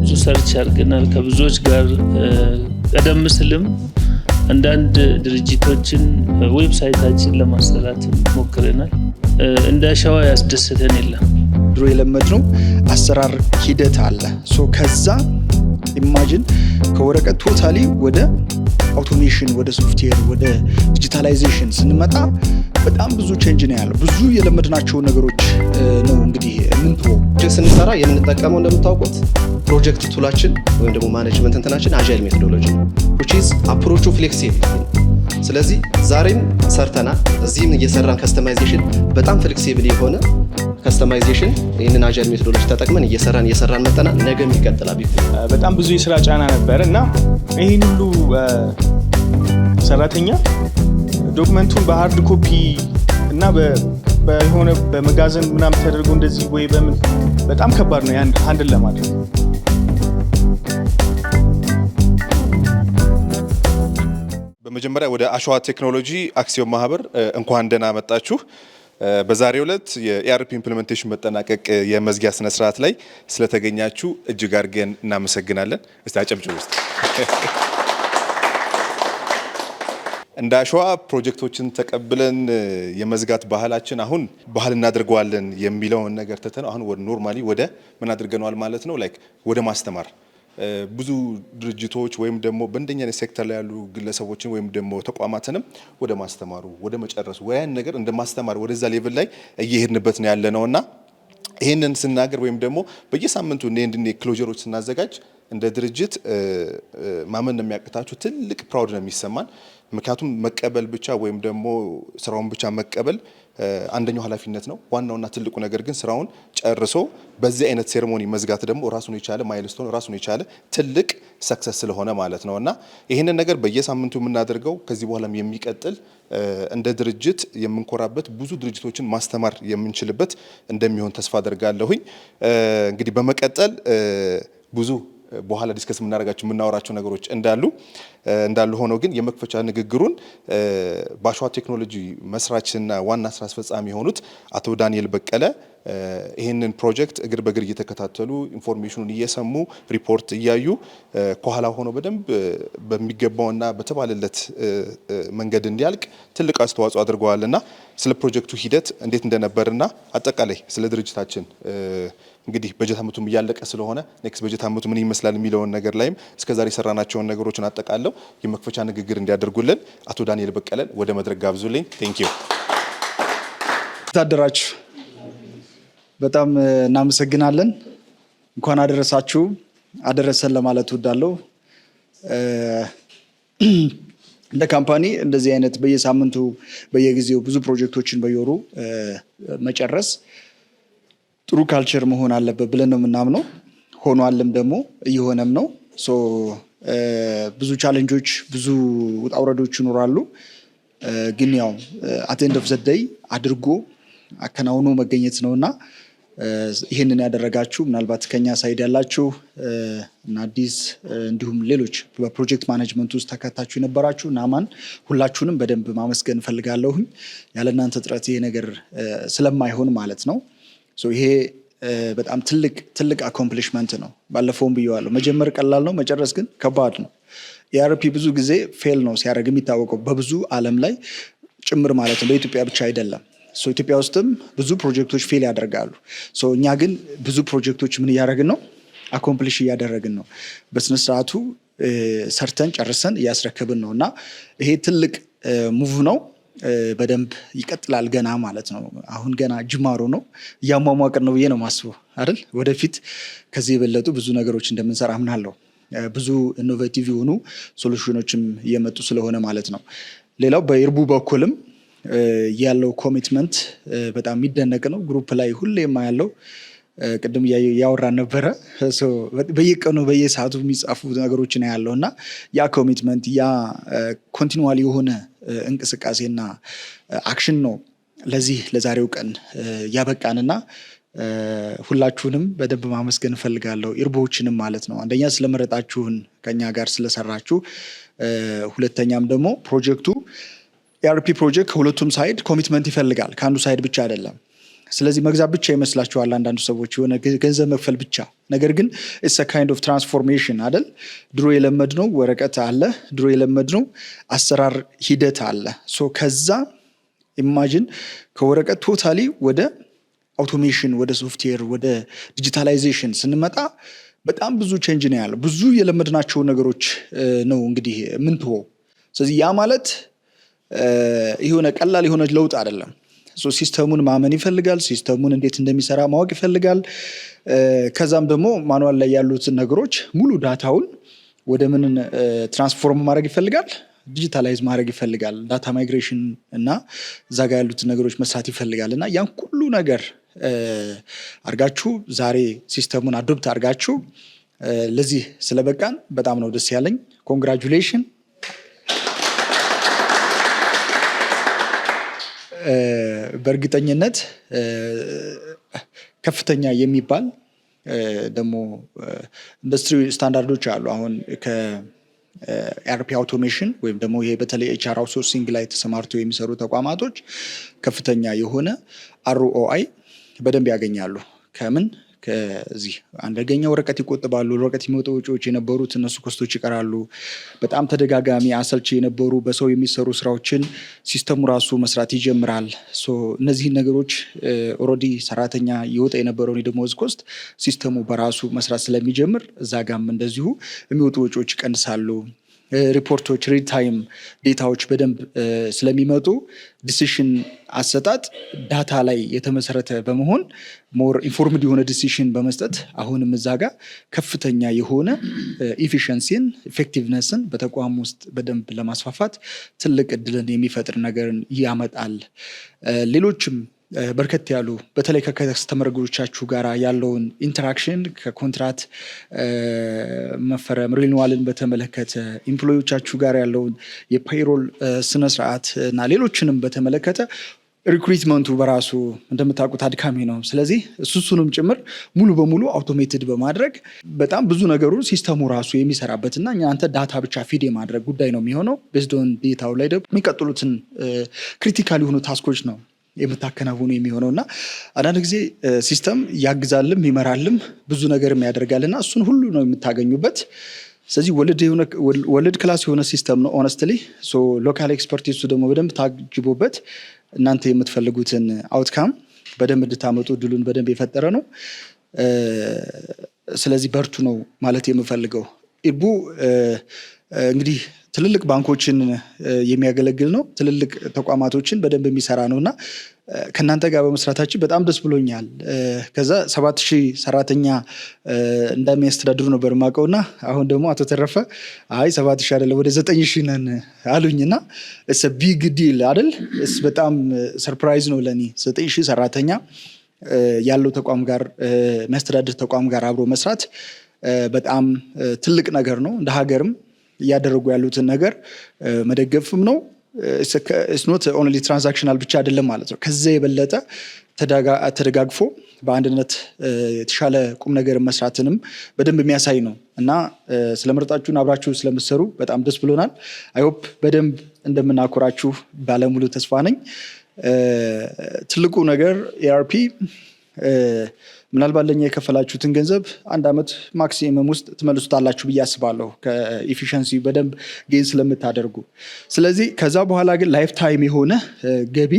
ብዙ ሰርች አድርገናል ከብዙዎች ጋር ቀደም ሲልም አንዳንድ ድርጅቶችን ዌብሳይታችን ለማሰራት ሞክረናል። እንደ አሸዋ ያስደሰተን የለም። ድሮ የለመድነው አሰራር ሂደት አለ። ከዛ ኢማጂን ከወረቀት ቶታሊ ወደ አውቶሜሽን፣ ወደ ሶፍትዌር፣ ወደ ዲጂታላይዜሽን ስንመጣ በጣም ብዙ ቼንጅ ነው ያለው። ብዙ የለመድናቸው ነገሮች ነው እንግዲህ ስንሰራ የምንጠቀመው እንደምታውቁት ፕሮጀክት ቱላችን ወይም ደግሞ ማኔጅመንት እንትናችን አጃይል ሜቶዶሎጂ ነው which is approach flexible። ስለዚህ ዛሬም ሰርተናል፣ እዚህም እየሰራን ከስተማይዜሽን በጣም ፍሌክሲብል የሆነ ከስተማይዜሽን ይህንን አጃይል ሜቶዶሎጂ ተጠቅመን እየሰራን መተናል። ነገም ይቀጥላል። በጣም ብዙ የስራ ጫና ነበር እና ይህን ሁሉ ሰራተኛ ዶክመንቱን በሃርድ ኮፒ እና በሆነ በመጋዘን ምናምን ተደርጎ እንደዚህ ወይ በምን በጣም ከባድ ነው ያን ሃንድል ለማድረግ። በመጀመሪያ ወደ አሸዋ ቴክኖሎጂ አክሲዮን ማህበር እንኳን ደህና መጣችሁ። በዛሬው ዕለት የኢአርፒ ኢምፕሊሜንቴሽን መጠናቀቅ የመዝጊያ ስነ ስርዓት ላይ ስለተገኛችሁ እጅግ አድርገን እናመሰግናለን። እስቲ አጨብጭቡ ውስጥ እንደ አሸዋ ፕሮጀክቶችን ተቀብለን የመዝጋት ባህላችን አሁን ባህል እናደርገዋለን የሚለውን ነገር ተተነው አሁን ወደ ኖርማሊ ወደ ምን አድርገናል ማለት ነው ላይክ ወደ ማስተማር ብዙ ድርጅቶች ወይም ደግሞ በእንደኛ ሴክተር ላይ ያሉ ግለሰቦችን ወይም ደግሞ ተቋማትንም ወደ ማስተማሩ ወደ መጨረሱ ወያን ነገር እንደ ማስተማር ወደዛ ሌቭል ላይ እየሄድንበት ነው ያለነውና ይሄንን ስናገር ወይም ደግሞ በየሳምንቱ እንደ ክሎጀሮች ስናዘጋጅ እንደ ድርጅት ማመን ነው የሚያቅታችሁ ትልቅ ፕራውድ ነው የሚሰማን። ምክንያቱም መቀበል ብቻ ወይም ደግሞ ስራውን ብቻ መቀበል አንደኛው ኃላፊነት ነው። ዋናውና ትልቁ ነገር ግን ስራውን ጨርሶ በዚህ አይነት ሴሬሞኒ መዝጋት ደግሞ ራሱን የቻለ ማይልስቶን ራሱን የቻለ ትልቅ ሰክሰስ ስለሆነ ማለት ነውና ይሄንን ነገር በየሳምንቱ የምናደርገው ከዚህ በኋላም የሚቀጥል እንደ ድርጅት የምንኮራበት ብዙ ድርጅቶችን ማስተማር የምንችልበት እንደሚሆን ተስፋ አደርጋለሁኝ። እንግዲህ በመቀጠል ብዙ በኋላ ዲስከስ የምናወራቸው ነገሮች እንዳሉ ሆኖ ግን የመክፈቻ ንግግሩን በአሸዋ ቴክኖሎጂ መስራችና ዋና ስራ አስፈጻሚ የሆኑት አቶ ዳንኤል በቀለ ይህንን ፕሮጀክት እግር በእግር እየተከታተሉ ኢንፎርሜሽኑን እየሰሙ ሪፖርት እያዩ ከኋላ ሆኖ በደንብ በሚገባውና በተባለለት መንገድ እንዲያልቅ ትልቅ አስተዋጽኦ አድርገዋልና ስለ ፕሮጀክቱ ሂደት እንዴት እንደነበርና አጠቃላይ ስለ ድርጅታችን እንግዲህ በጀት አመቱም እያለቀ ስለሆነ ኔክስት በጀት አመቱ ምን ይመስላል የሚለውን ነገር ላይም እስከዛሬ ሰራናቸውን ነገሮችን አጠቃለው የመክፈቻ ንግግር እንዲያደርጉልን አቶ ዳንኤል በቀለን ወደ መድረክ ጋብዙልኝ። ቴንክ ዩ። ታደራችሁ በጣም እናመሰግናለን። እንኳን አደረሳችሁ አደረሰን ለማለት እወዳለሁ። እንደ ካምፓኒ እንደዚህ አይነት በየሳምንቱ በየጊዜው ብዙ ፕሮጀክቶችን በየወሩ መጨረስ ጥሩ ካልቸር መሆን አለበት ብለን ነው የምናምነው። ሆኗልም ደግሞ እየሆነም ነው። ብዙ ቻሌንጆች ብዙ ውጣ ውረዶች ይኖራሉ። ግን ያው አት ኤንድ ኦፍ ዘ ዴይ አድርጎ አከናውኖ መገኘት ነውና ይህንን ያደረጋችሁ ምናልባት ከኛ ሳይድ ያላችሁ እና አዲስ እንዲሁም ሌሎች በፕሮጀክት ማኔጅመንት ውስጥ ተካታችሁ የነበራችሁ ናማን ሁላችሁንም በደንብ ማመስገን ፈልጋለሁኝ። ያለ እናንተ ጥረት ይሄ ነገር ስለማይሆን ማለት ነው። ይሄ በጣም ትልቅ አኮምፕሊሽመንት ነው። ባለፈውም ብየዋለሁ፣ መጀመር ቀላል ነው፣ መጨረስ ግን ከባድ ነው። ኢአርፒ ብዙ ጊዜ ፌል ነው ሲያደርግ የሚታወቀው በብዙ ዓለም ላይ ጭምር ማለት ነው። በኢትዮጵያ ብቻ አይደለም። ኢትዮጵያ ውስጥም ብዙ ፕሮጀክቶች ፌል ያደርጋሉ። እኛ ግን ብዙ ፕሮጀክቶች ምን እያደረግን ነው? አኮምፕሊሽ እያደረግን ነው። በስነስርዓቱ ሰርተን ጨርሰን እያስረከብን ነው እና ይሄ ትልቅ ሙቭ ነው። በደንብ ይቀጥላል ገና ማለት ነው። አሁን ገና ጅማሮ ነው፣ እያሟሟቅን ነው ብዬ ነው ማስበው አይደል? ወደፊት ከዚህ የበለጡ ብዙ ነገሮች እንደምንሰራ አምናለሁ። ብዙ ኢኖቬቲቭ የሆኑ ሶሉሽኖችም እየመጡ ስለሆነ ማለት ነው። ሌላው በኢርቡ በኩልም ያለው ኮሚትመንት በጣም የሚደነቅ ነው። ግሩፕ ላይ ሁሌም ያለው ቅድም ያወራን ነበረ። በየቀኑ በየሰዓቱ የሚጻፉ ነገሮችን ያለው እና ያ ኮሚትመንት ያ ኮንቲኒዋል የሆነ እንቅስቃሴና አክሽን ነው ለዚህ ለዛሬው ቀን ያበቃንና ሁላችሁንም በደንብ ማመስገን እፈልጋለሁ። ኢርቦዎችንም ማለት ነው። አንደኛ ስለመረጣችሁን ከኛ ጋር ስለሰራችሁ፣ ሁለተኛም ደግሞ ፕሮጀክቱ ኢአርፒ ፕሮጀክት ከሁለቱም ሳይድ ኮሚትመንት ይፈልጋል። ከአንዱ ሳይድ ብቻ አይደለም። ስለዚህ መግዛት ብቻ ይመስላችኋል አንዳንዱ ሰዎች የሆነ ገንዘብ መክፈል ብቻ። ነገር ግን it's a kind of transformation አይደል? ድሮ የለመድነው ወረቀት አለ፣ ድሮ የለመድነው አሰራር ሂደት አለ። ሶ ከዛ ኢማጂን ከወረቀት ቶታሊ ወደ አውቶሜሽን፣ ወደ ሶፍትዌር፣ ወደ ዲጂታላይዜሽን ስንመጣ በጣም ብዙ ቼንጅ ነው ያለው። ብዙ የለመድናቸው ነገሮች ነው እንግዲህ ምንትሆ። ስለዚህ ያ ማለት የሆነ ቀላል የሆነ ለውጥ አይደለም። ሲስተሙን ማመን ይፈልጋል። ሲስተሙን እንዴት እንደሚሰራ ማወቅ ይፈልጋል። ከዛም ደግሞ ማኑዋል ላይ ያሉትን ነገሮች ሙሉ ዳታውን ወደ ምን ትራንስፎርም ማድረግ ይፈልጋል፣ ዲጂታላይዝ ማድረግ ይፈልጋል። ዳታ ማይግሬሽን እና እዛ ጋር ያሉትን ነገሮች መስራት ይፈልጋል። እና ያን ሁሉ ነገር አርጋችሁ ዛሬ ሲስተሙን አዶፕት አርጋችሁ ለዚህ ስለበቃን በጣም ነው ደስ ያለኝ። ኮንግራጁሌሽን። በእርግጠኝነት ከፍተኛ የሚባል ደግሞ ኢንዱስትሪ ስታንዳርዶች አሉ። አሁን ከኤርፒ አውቶሜሽን ወይም ደግሞ ይሄ በተለይ ኤችአር አውትሶርሲንግ ላይ ተሰማርተው የሚሰሩ ተቋማቶች ከፍተኛ የሆነ አርኦአይ በደንብ ያገኛሉ። ከምን ከዚህ አንደኛ ወረቀት ይቆጥባሉ። ወረቀት የሚወጡ ወጪዎች የነበሩት እነሱ ኮስቶች ይቀራሉ። በጣም ተደጋጋሚ አሰልቺ የነበሩ በሰው የሚሰሩ ስራዎችን ሲስተሙ ራሱ መስራት ይጀምራል። እነዚህን ነገሮች ኦልሬዲ ሰራተኛ ይወጣ የነበረውን የደሞዝ ኮስት ሲስተሙ በራሱ መስራት ስለሚጀምር እዛ ጋም እንደዚሁ የሚወጡ ወጪዎች ይቀንሳሉ። ሪፖርቶች ሪል ታይም ዴታዎች በደንብ ስለሚመጡ ዲሲሽን አሰጣጥ ዳታ ላይ የተመሰረተ በመሆን ሞር ኢንፎርምድ የሆነ ዲሲሽን በመስጠት አሁንም እዛ ጋር ከፍተኛ የሆነ ኢፊሽንሲን ኢፌክቲቭነስን በተቋም ውስጥ በደንብ ለማስፋፋት ትልቅ እድልን የሚፈጥር ነገርን ያመጣል። ሌሎችም በርከት ያሉ በተለይ ከከስተመሮቻችሁ ጋር ያለውን ኢንተራክሽን ከኮንትራት መፈረም ሪኒዋልን በተመለከተ ኢምፕሎዮቻችሁ ጋር ያለውን የፔይሮል ስነስርዓት እና ሌሎችንም በተመለከተ ሪክሩትመንቱ በራሱ እንደምታውቁት አድካሚ ነው። ስለዚህ እሱንም ጭምር ሙሉ በሙሉ አውቶሜትድ በማድረግ በጣም ብዙ ነገሩ ሲስተሙ ራሱ የሚሰራበትና እናንተ ዳታ ብቻ ፊድ የማድረግ ጉዳይ ነው የሚሆነው። ቤዝድ ኦን ዴታው ላይ ደግሞ የሚቀጥሉትን ክሪቲካል የሆኑ ታስኮች ነው የምታከናውኑ የሚሆነው እና አንዳንድ ጊዜ ሲስተም ያግዛልም ይመራልም ብዙ ነገርም ያደርጋልና እሱን ሁሉ ነው የምታገኙበት። ስለዚህ ወለድ ክላስ የሆነ ሲስተም ነው ኦነስትሊ። ሎካል ኤክስፐርቲሱ ደግሞ በደንብ ታጅቦበት እናንተ የምትፈልጉትን አውትካም በደንብ እንድታመጡ ድሉን በደንብ የፈጠረ ነው። ስለዚህ በርቱ ነው ማለት የምፈልገው። ኢርቡ እንግዲህ ትልልቅ ባንኮችን የሚያገለግል ነው። ትልልቅ ተቋማቶችን በደንብ የሚሰራ ነው እና ከእናንተ ጋር በመስራታችን በጣም ደስ ብሎኛል። ከዛ 7,000 ሰራተኛ እንደሚያስተዳድሩ ነበር የማውቀው እና አሁን ደግሞ አቶ ተረፈ አይ 7,000 አይደለም ወደ 9,000 ነን አሉኝ እና ቢግ ዲል አይደል? በጣም ሰርፕራይዝ ነው ለእኔ 9,000 ሰራተኛ ያለው ተቋም ጋር የሚያስተዳድር ተቋም ጋር አብሮ መስራት በጣም ትልቅ ነገር ነው። እንደ ሀገርም እያደረጉ ያሉትን ነገር መደገፍም ነው። ኖት ኦንሊ ትራንዛክሽናል ብቻ አይደለም ማለት ነው። ከዛ የበለጠ ተደጋግፎ በአንድነት የተሻለ ቁም ነገር መስራትንም በደንብ የሚያሳይ ነው እና ስለመረጣችሁን አብራችሁ ስለምትሰሩ በጣም ደስ ብሎናል። አይሆፕ በደንብ እንደምናኮራችሁ ባለሙሉ ተስፋ ነኝ። ትልቁ ነገር ኤአርፒ ምናልባት ለኛ የከፈላችሁትን ገንዘብ 1 ዓመት ማክሲመም ውስጥ ትመልሱታላችሁ ብዬ አስባለሁ ከኢፊሸንሲ በደንብ ጌን ስለምታደርጉ። ስለዚህ ከዛ በኋላ ግን ላይፍ ታይም የሆነ ገቢ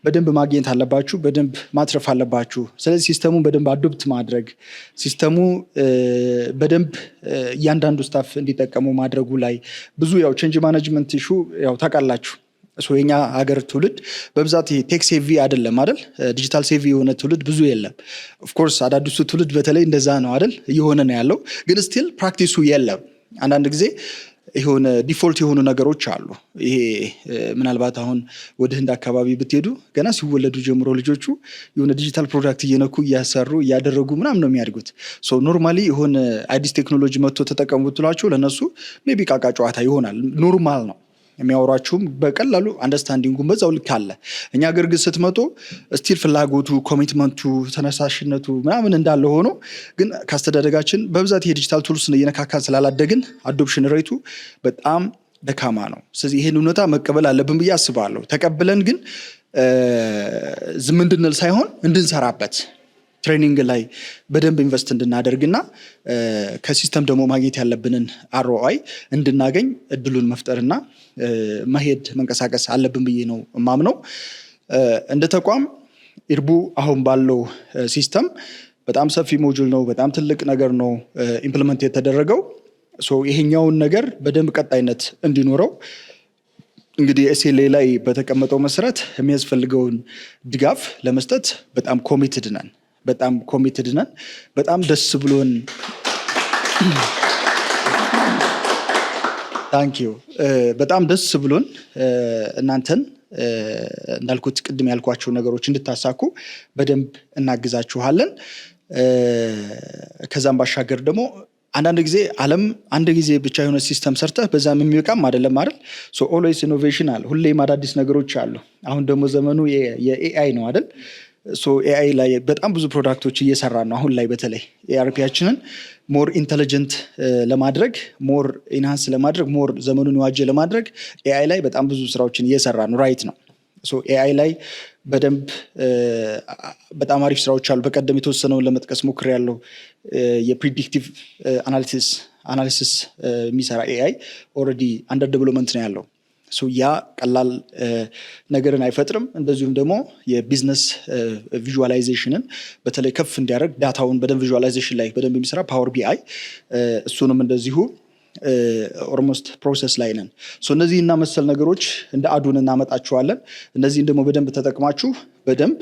በደንብ ማግኘት አለባችሁ፣ በደንብ ማትረፍ አለባችሁ። ስለዚህ ሲስተሙን በደንብ አዶፕት ማድረግ ሲስተሙ በደንብ እያንዳንዱ ስታፍ እንዲጠቀሙ ማድረጉ ላይ ብዙ ያው ቼንጅ ማኔጅመንት ኢሹ ያው ታውቃላችሁ። የኛ ሀገር ትውልድ በብዛት ቴክ ሴቪ አይደለም አይደል? ዲጂታል ሴቪ የሆነ ትውልድ ብዙ የለም። ኦፍኮርስ አዳዲሱ ትውልድ በተለይ እንደዛ ነው አይደል? እየሆነ ነው ያለው። ግን ስቲል ፕራክቲሱ የለም። አንዳንድ ጊዜ የሆነ ዲፎልት የሆኑ ነገሮች አሉ። ይሄ ምናልባት አሁን ወደ ህንድ አካባቢ ብትሄዱ ገና ሲወለዱ ጀምሮ ልጆቹ የሆነ ዲጂታል ፕሮዳክት እየነኩ እያሰሩ እያደረጉ ምናምን ነው የሚያድጉት። ኖርማሊ የሆነ አዲስ ቴክኖሎጂ መጥቶ ተጠቀሙ ብትሏቸው ለእነሱ ሜይ ቢ ቃቃ ጨዋታ ይሆናል። ኖርማል ነው። የሚያወራችሁም በቀላሉ አንደርስታንዲንጉን በዛው ልክ አለ። እኛ ሀገር ግን ስትመጡ ስቲል ፍላጎቱ፣ ኮሚትመንቱ፣ ተነሳሽነቱ ምናምን እንዳለ ሆኖ ግን ካስተዳደጋችን በብዛት የዲጂታል ቱልስን እየነካካን ስላላደግን አዶፕሽን ሬቱ በጣም ደካማ ነው። ስለዚህ ይህን እውነታ መቀበል አለብን ብዬ አስባለሁ። ተቀብለን ግን ዝም እንድንል ሳይሆን እንድንሰራበት ትሬኒንግ ላይ በደንብ ኢንቨስት እንድናደርግና ከሲስተም ደግሞ ማግኘት ያለብንን ROI እንድናገኝ እድሉን መፍጠርና መሄድ መንቀሳቀስ አለብን ብዬ ነው የማምነው። እንደ ተቋም ኢርቡ አሁን ባለው ሲስተም በጣም ሰፊ ሞጁል ነው፣ በጣም ትልቅ ነገር ነው ኢምፕሊመንት የተደረገው። ይሄኛውን ነገር በደንብ ቀጣይነት እንዲኖረው እንግዲህ SLA ላይ በተቀመጠው መሰረት የሚያስፈልገውን ድጋፍ ለመስጠት በጣም ኮሚትድ ነን። በጣም ደስ ብሎን ታንኪዩ በጣም ደስ ብሎን እናንተን እንዳልኩት ቅድም ያልኳቸው ነገሮች እንድታሳኩ በደንብ እናግዛችኋለን። ከዛም ባሻገር ደግሞ አንዳንድ ጊዜ ዓለም አንድ ጊዜ ብቻ የሆነ ሲስተም ሰርተህ በዛም የሚበቃም አይደለም አይደል? ኦልዌይስ ኢኖቬሽን አለ፣ ሁሌም አዳዲስ ነገሮች አሉ። አሁን ደግሞ ዘመኑ የኤአይ ነው አይደል? ኤአይ ላይ በጣም ብዙ ፕሮዳክቶች እየሰራ ነው። አሁን ላይ በተለይ ኤአርፒያችንን ሞር ኢንተሊጀንት ለማድረግ ሞር ኢንሃንስ ለማድረግ ሞር ዘመኑን የዋጀ ለማድረግ ኤአይ ላይ በጣም ብዙ ስራዎችን እየሰራ ነው። ራይት ነው። ኤአይ ላይ በደንብ በጣም አሪፍ ስራዎች አሉ። በቀደም የተወሰነውን ለመጥቀስ ሞክሬያለሁ። የፕሪዲክቲቭ አናሊሲስ የሚሰራ ኤአይ ኦልሬዲ አንደር ዴቨሎፕመንት ነው ያለው። ያ ቀላል ነገርን አይፈጥርም። እንደዚሁም ደግሞ የቢዝነስ ቪዥዋላይዜሽንን በተለይ ከፍ እንዲያደርግ ዳታውን በደንብ ቪዥዋላይዜሽን ላይ በደንብ የሚሰራ ፓወር ቢአይ እሱንም እንደዚሁ ኦልሞስት ፕሮሰስ ላይ ነን። እነዚህ እና መሰል ነገሮች እንደ አዱን እናመጣችኋለን። እነዚህን ደግሞ በደንብ ተጠቅማችሁ በደንብ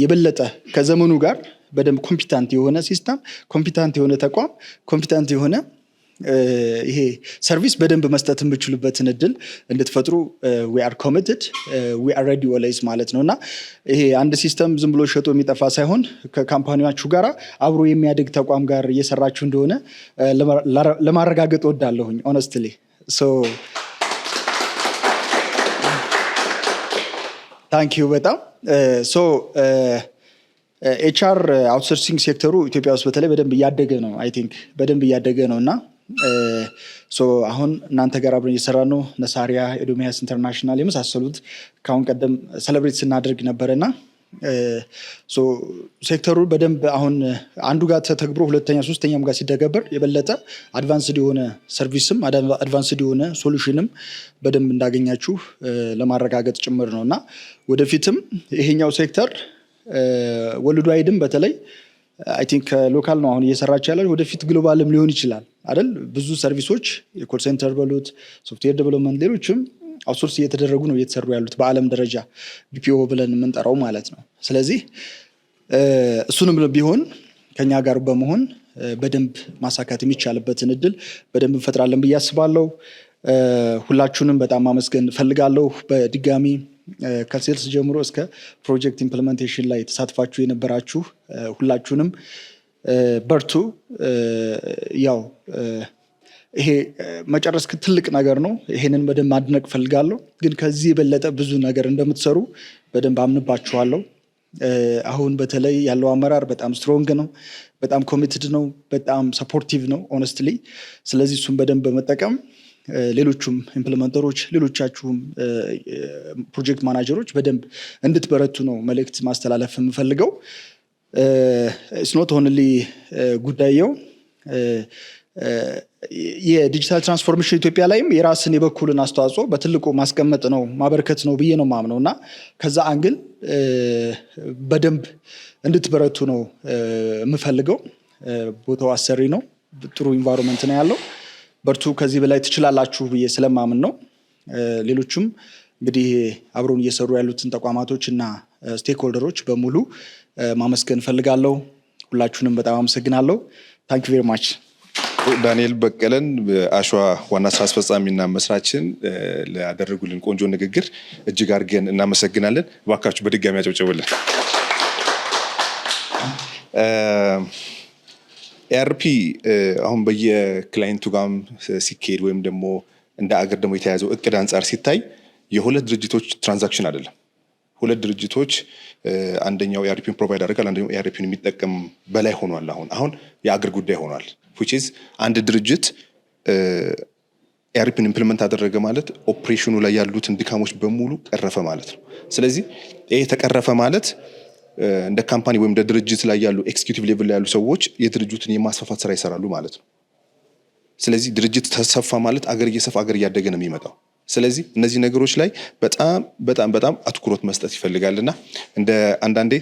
የበለጠ ከዘመኑ ጋር በደንብ ኮምፒታንት የሆነ ሲስተም፣ ኮምፒታንት የሆነ ተቋም፣ ኮምፒታንት የሆነ ይሄ ሰርቪስ በደንብ መስጠት የምችሉበትን እድል እንድትፈጥሩ we are committed, we are ready always ማለት ነው እና ይሄ አንድ ሲስተም ዝም ብሎ ሸጦ የሚጠፋ ሳይሆን ከካምፓኒያችሁ ጋር አብሮ የሚያድግ ተቋም ጋር እየሰራችሁ እንደሆነ ለማረጋገጥ ወዳለሁኝ honestly. ታንክ ዩ በጣም HR አውትሶርሲንግ ሴክተሩ ኢትዮጵያ ውስጥ በተለይ በደንብ እያደገ ነው። አይ ቲንክ በደንብ እያደገ ነው እና አሁን እናንተ ጋር አብረን እየሰራ ነው። ነሳሪያ፣ ኤዶሚያስ ኢንተርናሽናል የመሳሰሉት ከአሁን ቀደም ሰለብሬት ስናደርግ ነበረና ሴክተሩ በደንብ አሁን አንዱ ጋር ተተግብሮ ሁለተኛ ሶስተኛም ጋር ሲደገበር የበለጠ አድቫንስድ የሆነ ሰርቪስም አድቫንስድ የሆነ ሶሉሽንም በደንብ እንዳገኛችሁ ለማረጋገጥ ጭምር ነው እና ወደፊትም ይሄኛው ሴክተር ወልዱ አይድም በተለይ አይ ቲንክ ሎካል ነው አሁን እየሰራች ያለው፣ ወደፊት ግሎባልም ሊሆን ይችላል አይደል? ብዙ ሰርቪሶች የኮል ሴንተር በሉት ሶፍትዌር ዴቨሎፕመንት ሌሎችም አውትሶርስ እየተደረጉ ነው እየተሰሩ ያሉት በአለም ደረጃ BPO ብለን የምንጠራው ማለት ነው። ስለዚህ እሱንም ቢሆን ከኛ ጋር በመሆን በደንብ ማሳካት የሚቻልበትን እድል በደንብ እንፈጥራለን ብዬ አስባለሁ። ሁላችሁንም በጣም ማመስገን ፈልጋለሁ። በድጋሚ ከሴልስ ጀምሮ እስከ ፕሮጀክት ኢምፕሊሜንቴሽን ላይ ተሳትፋችሁ የነበራችሁ ሁላችሁንም በርቱ። ያው ይሄ መጨረስ ትልቅ ነገር ነው። ይሄንን በደንብ ማድነቅ ፈልጋለሁ። ግን ከዚህ የበለጠ ብዙ ነገር እንደምትሰሩ በደንብ አምንባችኋለሁ። አሁን በተለይ ያለው አመራር በጣም ስትሮንግ ነው፣ በጣም ኮሚትድ ነው፣ በጣም ሰፖርቲቭ ነው ሆነስትሊ። ስለዚህ እሱን በደንብ በመጠቀም ሌሎቹም ኢምፕሊመንተሮች ሌሎቻችሁም ፕሮጀክት ማናጀሮች በደንብ እንድትበረቱ ነው መልእክት ማስተላለፍ የምፈልገው። ኢትስ ኖት ኦንሊ ጉዳየው የዲጂታል ትራንስፎርሜሽን ኢትዮጵያ ላይም የራስን የበኩልን አስተዋጽኦ በትልቁ ማስቀመጥ ነው ማበርከት ነው ብዬ ነው ማምነው እና ከዛ አንግል በደንብ እንድትበረቱ ነው የምፈልገው። ቦታው አሰሪ ነው፣ ጥሩ ኢንቫይሮንመንት ነው ያለው። በርቱ፣ ከዚህ በላይ ትችላላችሁ ብዬ ስለማምን ነው። ሌሎችም እንግዲህ አብረውን እየሰሩ ያሉትን ተቋማቶች እና ስቴክሆልደሮች በሙሉ ማመስገን ፈልጋለሁ። ሁላችሁንም በጣም አመሰግናለሁ። ታንክ ዩ ቬሪ ማች። ዳንኤል በቀለን አሸዋ ዋና ስራ አስፈጻሚና መስራችን ላደረጉልን ቆንጆ ንግግር እጅግ አድርገን እናመሰግናለን። እባካችሁ በድጋሚ አጨብጭቡልን። ኤአርፒ አሁን በየክላይንቱ ጋርም ሲካሄድ ወይም ደግሞ እንደ አገር ደግሞ የተያዘው እቅድ አንጻር ሲታይ የሁለት ድርጅቶች ትራንዛክሽን አይደለም። ሁለት ድርጅቶች አንደኛው ኤአርፒን ፕሮቫይድ አድርጋል፣ አንደኛው ኤአርፒን የሚጠቀም በላይ ሆኗል። አሁን የአገር ጉዳይ ሆኗል። which is አንድ ድርጅት ኤአርፒን ኢምፕሊመንት አደረገ ማለት ኦፕሬሽኑ ላይ ያሉትን ድካሞች በሙሉ ቀረፈ ማለት ነው። ስለዚህ ይሄ ተቀረፈ ማለት እንደ ካምፓኒ ወይም እንደ ድርጅት ላይ ያሉ ኤክስኪዩቲቭ ሌቭል ላይ ያሉ ሰዎች የድርጅቱን የማስፋፋት ስራ ይሰራሉ ማለት ነው። ስለዚህ ድርጅት ተሰፋ ማለት አገር እየሰፋ አገር እያደገ ነው የሚመጣው። ስለዚህ እነዚህ ነገሮች ላይ በጣም በጣም በጣም አትኩሮት መስጠት ይፈልጋልና እንደ አንዳንዴ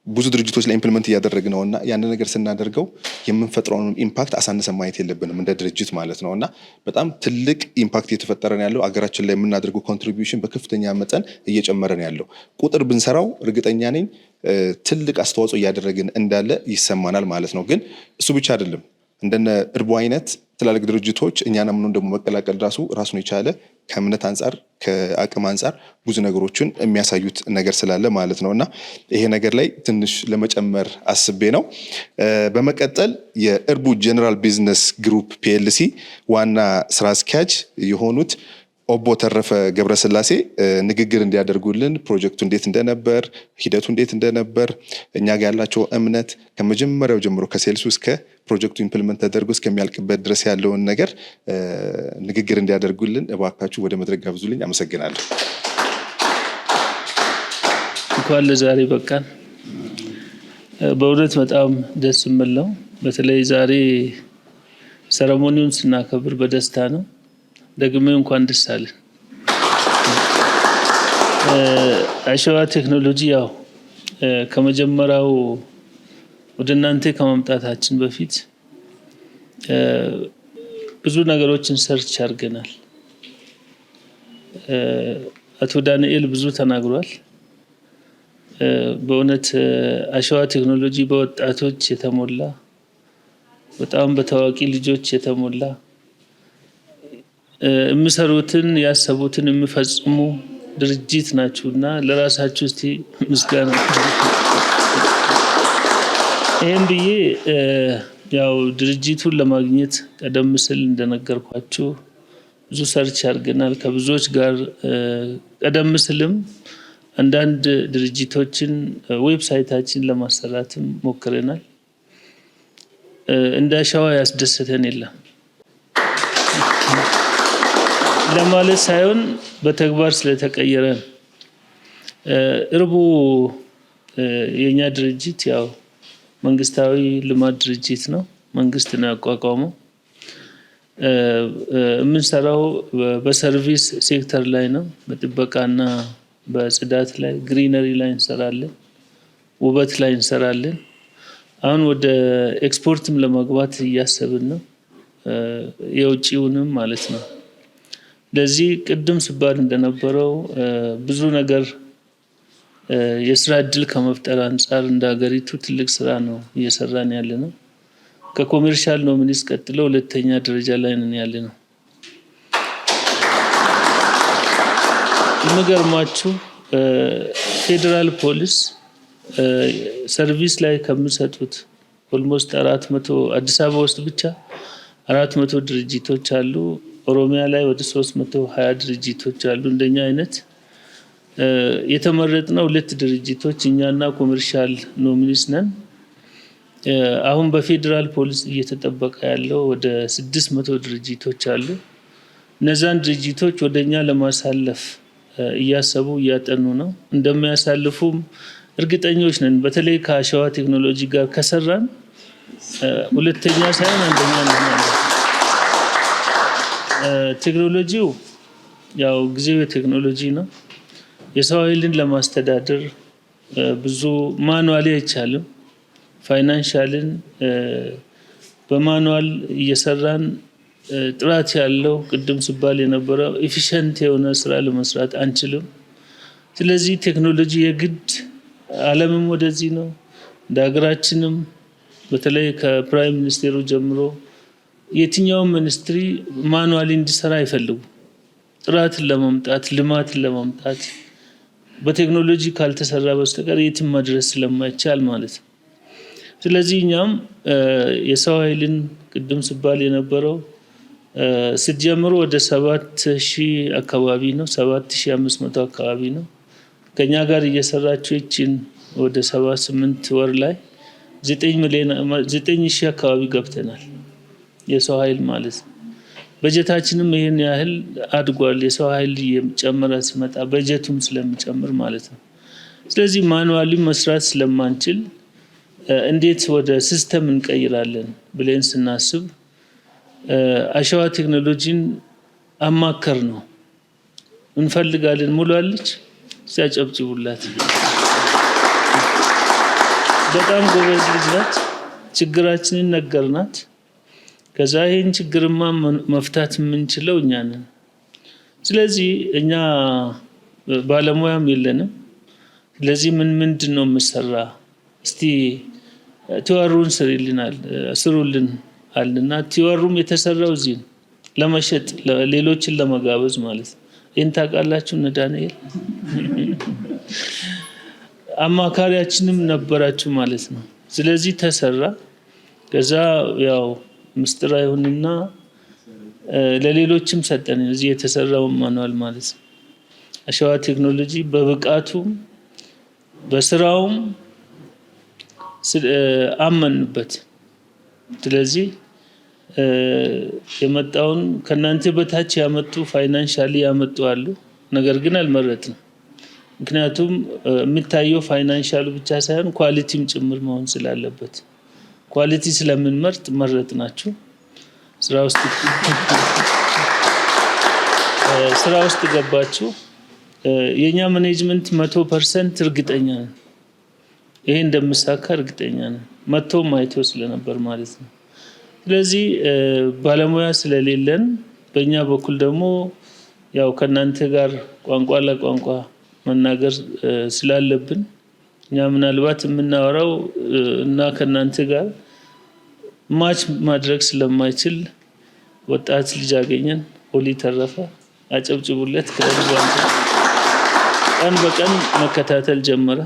ብዙ ድርጅቶች ላይ ኢምፕሊመንት እያደረግን ነውና ያን ነገር ስናደርገው የምንፈጥረውን ኢምፓክት አሳንሰን ማየት የለብንም እንደ ድርጅት ማለት ነውና በጣም ትልቅ ኢምፓክት እየተፈጠረ ነው ያለው። አገራችን ላይ የምናደርገው ኮንትሪቢዩሽን በከፍተኛ መጠን እየጨመረ ነው ያለው። ቁጥር ብንሰራው እርግጠኛ ነኝ ትልቅ አስተዋጽኦ እያደረግን እንዳለ ይሰማናል ማለት ነው። ግን እሱ ብቻ አይደለም። እንደነ እርቦ አይነት ትላልቅ ድርጅቶች እኛን አምነውን ደግሞ መቀላቀል ራሱን የቻለ ከእምነት አንጻር ከአቅም አንጻር ብዙ ነገሮችን የሚያሳዩት ነገር ስላለ ማለት ነውና ይሄ ነገር ላይ ትንሽ ለመጨመር አስቤ ነው። በመቀጠል የእርቡ ጀነራል ቢዝነስ ግሩፕ ፒኤልሲ ዋና ስራ አስኪያጅ የሆኑት ኦቦ ተረፈ ገብረስላሴ ንግግር እንዲያደርጉልን ፕሮጀክቱ እንዴት እንደነበር፣ ሂደቱ እንዴት እንደነበር፣ እኛ ጋር ያላቸው እምነት ከመጀመሪያው ጀምሮ ከሴልሱ እስከ ፕሮጀክቱ ኢምፕሊመንት ተደርጎ እስከሚያልቅበት ድረስ ያለውን ነገር ንግግር እንዲያደርጉልን እባካችሁ ወደ መድረክ ጋብዙልኝ። አመሰግናለሁ። እንኳን ለዛሬ በቃን። በእውነት በጣም ደስ የምለው በተለይ ዛሬ ሰረሞኒውን ስናከብር በደስታ ነው። ደግሜ እንኳን ደስ አለን። አሸዋ ቴክኖሎጂ ያው ከመጀመሪያው ወደ እናንተ ከመምጣታችን በፊት ብዙ ነገሮችን ሰርች አድርገናል። አቶ ዳንኤል ብዙ ተናግሯል። በእውነት አሸዋ ቴክኖሎጂ በወጣቶች የተሞላ በጣም በታዋቂ ልጆች የተሞላ የሚሰሩትን ያሰቡትን የሚፈጽሙ ድርጅት ናችሁና ለራሳችሁ እስቲ ምስጋና። ይሄን ብዬ ያው ድርጅቱን ለማግኘት ቀደም ሲል እንደነገርኳችሁ ብዙ ሰርች አድርገናል ከብዙዎች ጋር። ቀደም ሲልም አንዳንድ ድርጅቶችን ዌብሳይታችን ለማሰራትም ሞክረናል። እንደ አሸዋ ያስደሰተን የለም ለማለት ሳይሆን በተግባር ስለተቀየረ ነው። እርቡ የኛ ድርጅት ያው መንግስታዊ ልማት ድርጅት ነው። መንግስት ነው ያቋቋመው። የምንሰራው በሰርቪስ ሴክተር ላይ ነው። በጥበቃና በጽዳት ላይ፣ ግሪነሪ ላይ እንሰራለን፣ ውበት ላይ እንሰራለን። አሁን ወደ ኤክስፖርትም ለመግባት እያሰብን ነው፣ የውጭውንም ማለት ነው። ለዚህ ቅድም ሲባል እንደነበረው ብዙ ነገር የስራ እድል ከመፍጠር አንጻር እንደ ሀገሪቱ ትልቅ ስራ ነው እየሰራን ያለ ነው። ከኮሜርሻል ኖሚኒስ ቀጥሎ ሁለተኛ ደረጃ ላይ ነን ያለ ነው። የሚገርማችሁ ፌዴራል ፖሊስ ሰርቪስ ላይ ከሚሰጡት ኦልሞስት 400 አዲስ አበባ ውስጥ ብቻ 400 ድርጅቶች አሉ። ኦሮሚያ ላይ ወደ 320 ድርጅቶች አሉ። እንደኛ አይነት የተመረጥነው 2 ድርጅቶች እኛና ኮሜርሻል ኖሚኒስ ነን። አሁን በፌዴራል ፖሊስ እየተጠበቀ ያለው ወደ 600 ድርጅቶች አሉ። እነዛን ድርጅቶች ወደኛ ለማሳለፍ እያሰቡ እያጠኑ ነው። እንደሚያሳልፉም እርግጠኞች ነን። በተለይ ከአሸዋ ቴክኖሎጂ ጋር ከሰራን ሁለተኛ ሳይሆን አንደኛ ነው። ቴክኖሎጂው ያው ጊዜው የቴክኖሎጂ ነው። የሰው ኃይልን ለማስተዳደር ብዙ ማኑዋሊ አይቻልም። ፋይናንሻልን በማኑዋል እየሰራን ጥራት ያለው ቅድም ሲባል የነበረው ኤፊሽንት የሆነ ስራ ለመስራት አንችልም። ስለዚህ ቴክኖሎጂ የግድ ዓለምም ወደዚህ ነው። እንደ ሀገራችንም በተለይ ከፕራይም ሚኒስቴሩ ጀምሮ የትኛው ሚኒስትሪ ማኑዋሊ እንዲሰራ አይፈልጉ። ጥራትን ለማምጣት ልማትን ለማምጣት በቴክኖሎጂ ካልተሰራ በስተቀር የትም መድረስ ስለማይቻል ማለት ነው። ስለዚህ እኛም የሰው ኃይልን ቅድም ሲባል የነበረው ስትጀምሩ ወደ 7000 አካባቢ ነው፣ 7500 አካባቢ ነው። ከኛ ጋር እየሰራችሁ ይችን ወደ 78 ወር ላይ 9000 አካባቢ ገብተናል። የሰው ኃይል ማለት ነው። በጀታችንም ይሄን ያህል አድጓል። የሰው ኃይል እየጨመረ ሲመጣ በጀቱም ስለሚጨምር ማለት ነው። ስለዚህ ማኑዋሊ መስራት ስለማንችል እንዴት ወደ ሲስተም እንቀይራለን ብለን ስናስብ አሸዋ ቴክኖሎጂን አማከር ነው እንፈልጋለን። ሙሉአለች ሲያጨብጭቡላት በጣም ጎበዝ ልጅ ናት። ችግራችንን ነገርናት። ከዛ ይሄን ችግርማ መፍታት የምንችለው እኛ ነን። ስለዚህ እኛ ባለሙያም የለንም። ስለዚህ ምንድን ነው የምሰራ እስቲ ቲዋሩን ስሩልን አለና ቲዋሩም የተሰራው እዚህ ነው ለመሸጥ ሌሎችን ለመጋበዝ ማለት ነው። ይሄን ታውቃላችሁ እነ ዳንኤል አማካሪያችንም ነበራችሁ ማለት ነው። ስለዚህ ተሰራ። ከዛ ያው ምስጢር አይሁንና ለሌሎችም ሰጠን እዚህ የተሰራው ማኑዋል ማለት ነው። አሸዋ ቴክኖሎጂ በብቃቱም በስራውም አመንበት። ስለዚህ የመጣውን ከናንተ በታች ያመጡ ፋይናንሻሊ ያመጡ አሉ። ነገር ግን አልመረጥንም። ምክንያቱም የሚታየው ፋይናንሻሉ ብቻ ሳይሆን ኳሊቲም ጭምር መሆን ስላለበት ኳሊቲ ስለምንመርጥ መረጥናችሁ። ስራ ውስጥ ገባችሁ። የኛ ማኔጅመንት 100% እርግጠኛ ነን ይሄ እንደምሳካ እርግጠኛ ነን። መጥቶም አይቶ ስለነበር ማለት ነው። ስለዚህ ባለሙያ ስለሌለን በእኛ በኩል ደግሞ ያው ከናንተ ጋር ቋንቋ ለቋንቋ መናገር ስላለብን እኛ ምናልባት የምናወራው እና ከናንተ ጋር ማች ማድረግ ስለማይችል ወጣት ልጅ አገኘን። ኦሊ ተረፈ። አጨብጭቡለት። ቀን በቀን መከታተል ጀመረ።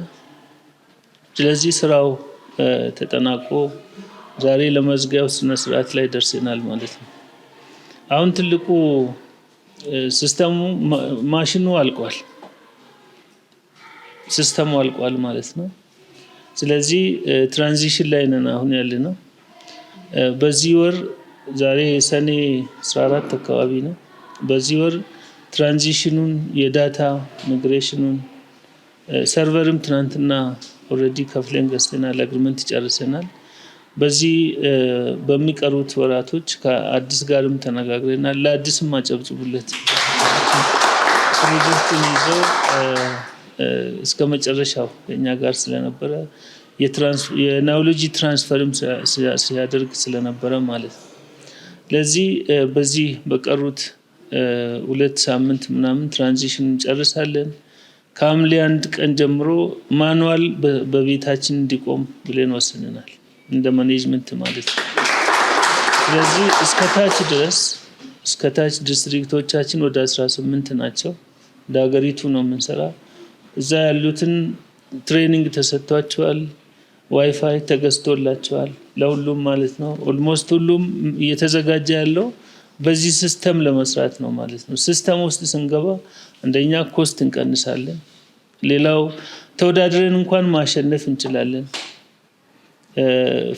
ስለዚህ ስራው ተጠናቆ ዛሬ ለመዝጊያው ስነ ስርዓት ላይ ደርሰናል ማለት ነው። አሁን ትልቁ ሲስተሙ ማሽኑ አልቋል። ሲስተሙ አልቋል ማለት ነው። ስለዚህ ትራንዚሽን ላይ ነን አሁን ያለነው። በዚህ ወር ዛሬ ሰኔ 14 አካባቢ ነው። በዚህ ወር ትራንዚሽኑን የዳታ ሚግሬሽኑን ሰርቨርም ትናንትና ኦልሬዲ ከፍለን ገዝተናል፣ አግሪመንት ጨርሰናል። በዚህ በሚቀሩት ወራቶች ከአዲስ ጋርም ተነጋግረናል። ለአዲስም አጨብጭቡለት። ፕሮጀክቱን ይዘው እስከ መጨረሻው እኛ ጋር ስለነበረ የናውሎጂ ትራንስፈርም ሲያደርግ ስለነበረ ማለት ነው። ለዚህ በዚህ በቀሩት 2 ሳምንት ምናምን ትራንዚሽን እንጨርሳለን። ከሐምሌ 1 ቀን ጀምሮ ማኑዋል በቤታችን እንዲቆም ብለን ወስነናል እንደ ማኔጅመንት ማለት ነው። ስለዚህ እስከ ታች ዲስትሪክቶቻችን ወደ 18 ናቸው። እንደ ሀገሪቱ ነው የምንሰራ። እዛ ያሉትን ትሬኒንግ ተሰጥቷቸዋል። ዋይፋይ ተገዝቶላቸዋል ለሁሉም ማለት ነው። ኦልሞስት ሁሉም እየተዘጋጀ ያለው በዚህ ሲስተም ለመስራት ነው ማለት ነው። ሲስተም ውስጥ ስንገባ እንደኛ ኮስት እንቀንሳለን። ሌላው ተወዳድረን እንኳን ማሸነፍ እንችላለን።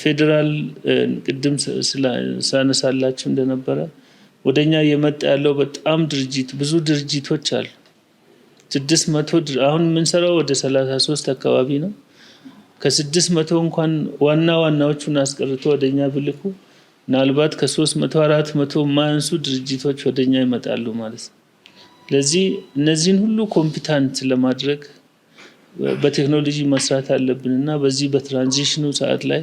ፌደራል ቅድም ሳነሳላችሁ እንደነበረ ወደኛ እየመጣ ያለው በጣም ብዙ ድርጅቶች አሉ። 600 አሁን የምንሰራው ወደ 33 አካባቢ ነው። ከ600 እንኳን ዋናዎቹን አስቀርቶ ወደኛ ብልኩ ምናልባት ከ300 400 ማንሱ ድርጅቶች ወደኛ ይመጣሉ ማለት ነው። ለዚህ እነዚህን ሁሉ ኮምፒታንት ለማድረግ በቴክኖሎጂ መስራት አለብንና በዚህ በትራንዚሽኑ ሰዓት ላይ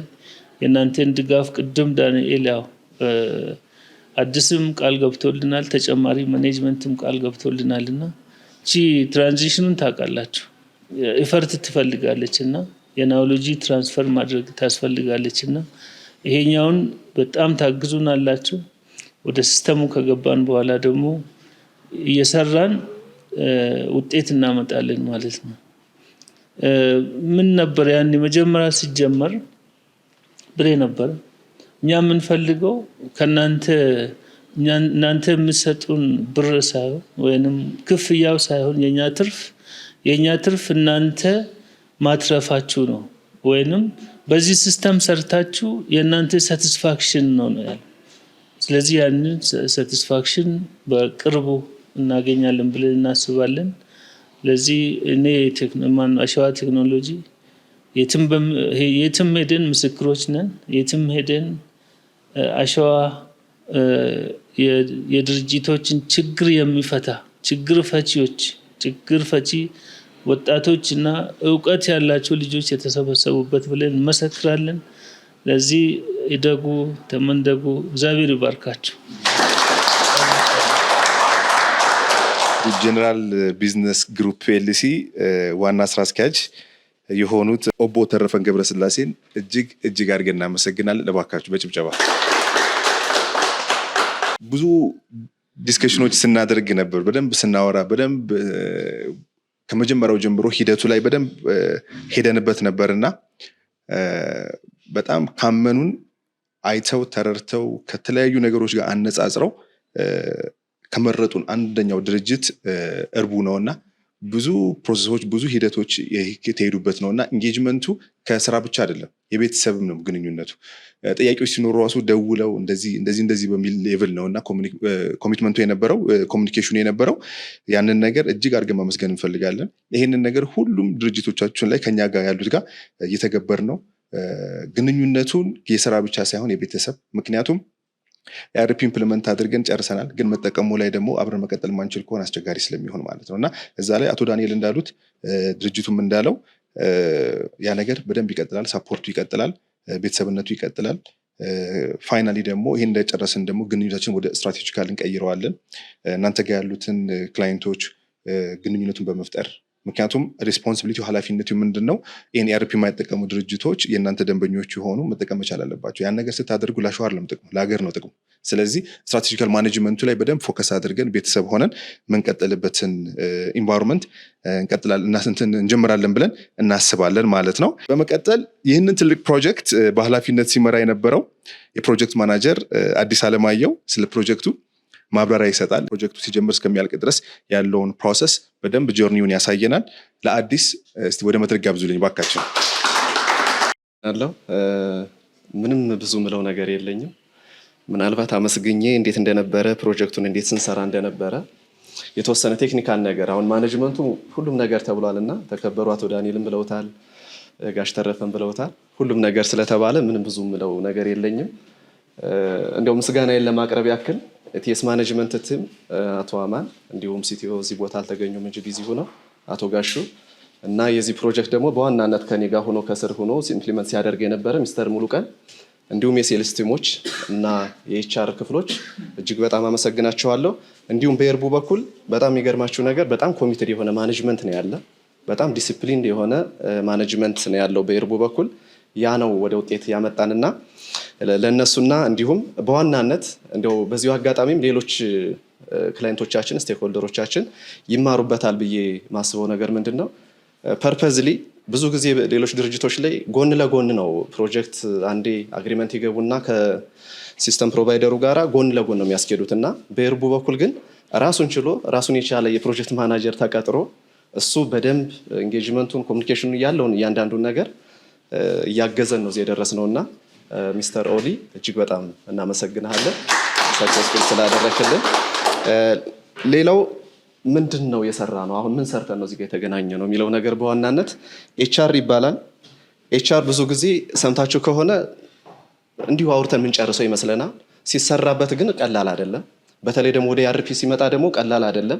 የናንተን ድጋፍ ቅድም ዳንኤል ያው አዲስም ቃል ገብቶልናል፣ ተጨማሪ ማኔጅመንትም ቃል ገብቶልናልና እቺ ትራንዚሽኑን ታውቃላችሁ ኢፈርት ትፈልጋለችና የናውሎጂ ትራንስፈር ማድረግ ታስፈልጋለችና ይሄኛውን በጣም ታግዙናላችሁ። ወደ ሲስተሙ ከገባን በኋላ ደግሞ እየሰራን ውጤት እናመጣለን ማለት ነው። ምን ነበር ያን መጀመሪያ ሲጀመር ብሬ ነበር እኛ የምንፈልገው ከናንተ እናንተ የምትሰጡን ብር ሳይሆን ወይንም ክፍያው ሳይሆን የኛ ትርፍ እናንተ ማትረፋችሁ ነው። ወይንም በዚህ ሲስተም ሰርታችሁ የናንተ ሳቲስፋክሽን ነው ያለው። ስለዚህ ያንን ሳቲስፋክሽን በቅርቡ እናገኛለን ብለን እናስባለን። ለዚህ እኔ አሸዋ ቴክኖሎጂ የትም ሄደን ምስክሮች ነን። የትም ሄደን አሸዋ የድርጅቶችን ችግር የሚፈታ ችግር ፈቺ ወጣቶች እና እውቀት ያላቸው ልጆች የተሰበሰቡበት ብለን እንመሰክራለን። ለዚህ ይደጉ፣ ተመንደጉ፣ እግዚአብሔር ይባርካቸው። ጀነራል ቢዝነስ ግሩፕ ፒኤልሲ ዋና ስራ አስኪያጅ የሆኑት ኦቦ ተረፈን ገብረስላሴን እጅግ አድርገን እናመሰግናለን። እባካችሁ በጭብጨባ። ብዙ ዲስከሽኖች ስናደርግ ነበር፣ በደንብ ስናወራ፣ በደንብ ከመጀመሪያው ጀምሮ ሂደቱ ላይ በደንብ ሄደንበት ነበርና በጣም ካመኑን አይተው ተረድተው ከተለያዩ ነገሮች ጋር አነጻጽረው ከመረጡን አንደኛው ድርጅት እርቡ ነውና ብዙ ፕሮሰሶች ብዙ ሂደቶች የተሄዱበት ነውና ኢንጌጅመንቱ ከስራ ብቻ አይደለም፣ የቤተሰብም ነው ግንኙነቱ። ጥያቄዎች ሲኖሩ ራሱ ደውለው እንደዚህ በሚል ሌቭል ነውና ኮሚትመንቱ የነበረው ኮሚኒኬሽኑ የነበረው ያንን ነገር እጅግ አድርገን ማመስገን እንፈልጋለን። ይሄንን ነገር ሁሉም ድርጅቶቻችን ላይ ከኛ ጋር ያሉት ጋር እየተገበር ነው። ግንኙነቱን የስራ ብቻ ሳይሆን የቤተሰብ ምክንያቱም የአርፒ ኢምፕሊመንት አድርገን ጨርሰናል፣ ግን መጠቀሙ ላይ ደግሞ አብረን መቀጠል ማንችል ከሆነ አስቸጋሪ ስለሚሆን ማለት ነው እና እዛ ላይ አቶ ዳንኤል እንዳሉት ድርጅቱም እንዳለው ያ ነገር በደንብ ይቀጥላል፣ ሳፖርቱ ይቀጥላል፣ ቤተሰብነቱ ይቀጥላል። ፋይናሊ ደግሞ ይሄን እንደጨረስን ደግሞ ግንኙነታችን ወደ ስትራቴጂካል እንቀይረዋለን። እናንተ ጋር ያሉትን ክላይንቶች ግንኙነቱን በመፍጠር ምክንያቱም ሬስፖንሲቢሊቲ ኃላፊነቱ ምንድነው? ይህን ኤአርፒ የማይጠቀሙ ድርጅቶች የእናንተ ደንበኞች የሆኑ መጠቀም መቻል አለባቸው። ያን ነገር ስታደርጉ ላሸዋር ጥቅሙ ለሀገር ነው ጥቅሙ። ስለዚህ ስትራቴጂካል ማኔጅመንቱ ላይ በደንብ ፎከስ አድርገን ቤተሰብ ሆነን የምንቀጥልበትን ኢንቫይሮንመንት እንጀምራለን ብለን እናስባለን ማለት ነው። በመቀጠል ይህንን ትልቅ ፕሮጀክት በኃላፊነት ሲመራ የነበረው የፕሮጀክት ማናጀር አዲስ አለማየሁ ስለ ፕሮጀክቱ ማብራሪያ ይሰጣል። ፕሮጀክቱ ሲጀምር እስከሚያልቅ ድረስ ያለውን ፕሮሰስ በደንብ ጆርኒውን ያሳየናል። ለአዲስ እስቲ ወደ መድረክ ጋብዙልኝ ባካችሁ። ምንም ብዙ ምለው ነገር የለኝም። ምናልባት አመስግኜ እንዴት እንደነበረ ፕሮጀክቱን እንዴት ስንሰራ እንደነበረ የተወሰነ ቴክኒካል ነገር አሁን ማኔጅመንቱ ሁሉም ነገር ተብሏልና ተከበሩ አቶ ዳንኤልም ብለውታል፣ ጋሽ ተረፈን ብለውታል። ሁሉም ነገር ስለተባለ ምንም ብዙ ምለው ነገር የለኝም። እንደው ምስጋናዬን ለማቅረብ ያክል ቲኤስ ማኔጅመንት ቲም አቶ አማን እንዲሁም ሲቲኦ እዚህ ቦታ አልተገኙም እንጂ ቢዚ ሆነው አቶ ጋሹ እና የዚህ ፕሮጀክት ደግሞ በዋናነት ከኔ ጋር ሆኖ ከስር ሆኖ ኢምፕሊመንት ሲያደርግ የነበረ ሚስተር ሙሉቀን እንዲሁም የሴልስ ቲሞች እና የኤችአር ክፍሎች እጅግ በጣም አመሰግናቸዋለሁ። እንዲሁም በኤርቡ በኩል በጣም የሚገርማችሁ ነገር በጣም ኮሚትድ የሆነ ማኔጅመንት ነው ያለ፣ በጣም ዲሲፕሊን የሆነ ማኔጅመንት ነው ያለው በኤርቡ በኩል። ያ ነው ወደ ውጤት ያመጣንና ለነሱና እንዲሁም በዋናነት እንደው በዚሁ አጋጣሚም ሌሎች ክላይንቶቻችን ስቴክሆልደሮቻችን ይማሩበታል ብዬ ማስበው ነገር ምንድነው ፐርፐዝሊ ብዙ ጊዜ ሌሎች ድርጅቶች ላይ ጎን ለጎን ነው ፕሮጀክት አንዴ አግሪመንት ይገቡና ከሲስተም ፕሮቫይደሩ ጋራ ጎን ለጎን ነው የሚያስኬዱትና በኤርቡ በኩል ግን ራሱን ችሎ ራሱን የቻለ የፕሮጀክት ማናጀር ተቀጥሮ እሱ በደንብ ኢንጌጅመንቱን ኮሚኒኬሽኑ ያለውን እያንዳንዱን ነገር እያገዘን ነው እዚህ የደረስነውና ሚስተር ኦሊ እጅግ በጣም እናመሰግናለን ሰክሰስፉል ስላደረክልን። ሌላው ምንድን ነው የሰራ ነው አሁን ምን ሰርተን ነው እዚህ ጋር የተገናኘ ነው የሚለው ነገር በዋናነት ኤችአር ይባላል። ኤችአር ብዙ ጊዜ ሰምታችሁ ከሆነ እንዲሁ አውርተን የምንጨርሰው ይመስለናል። ሲሰራበት ግን ቀላል አይደለም። በተለይ ደግሞ ወደ አርፒ ሲመጣ ደግሞ ቀላል አይደለም።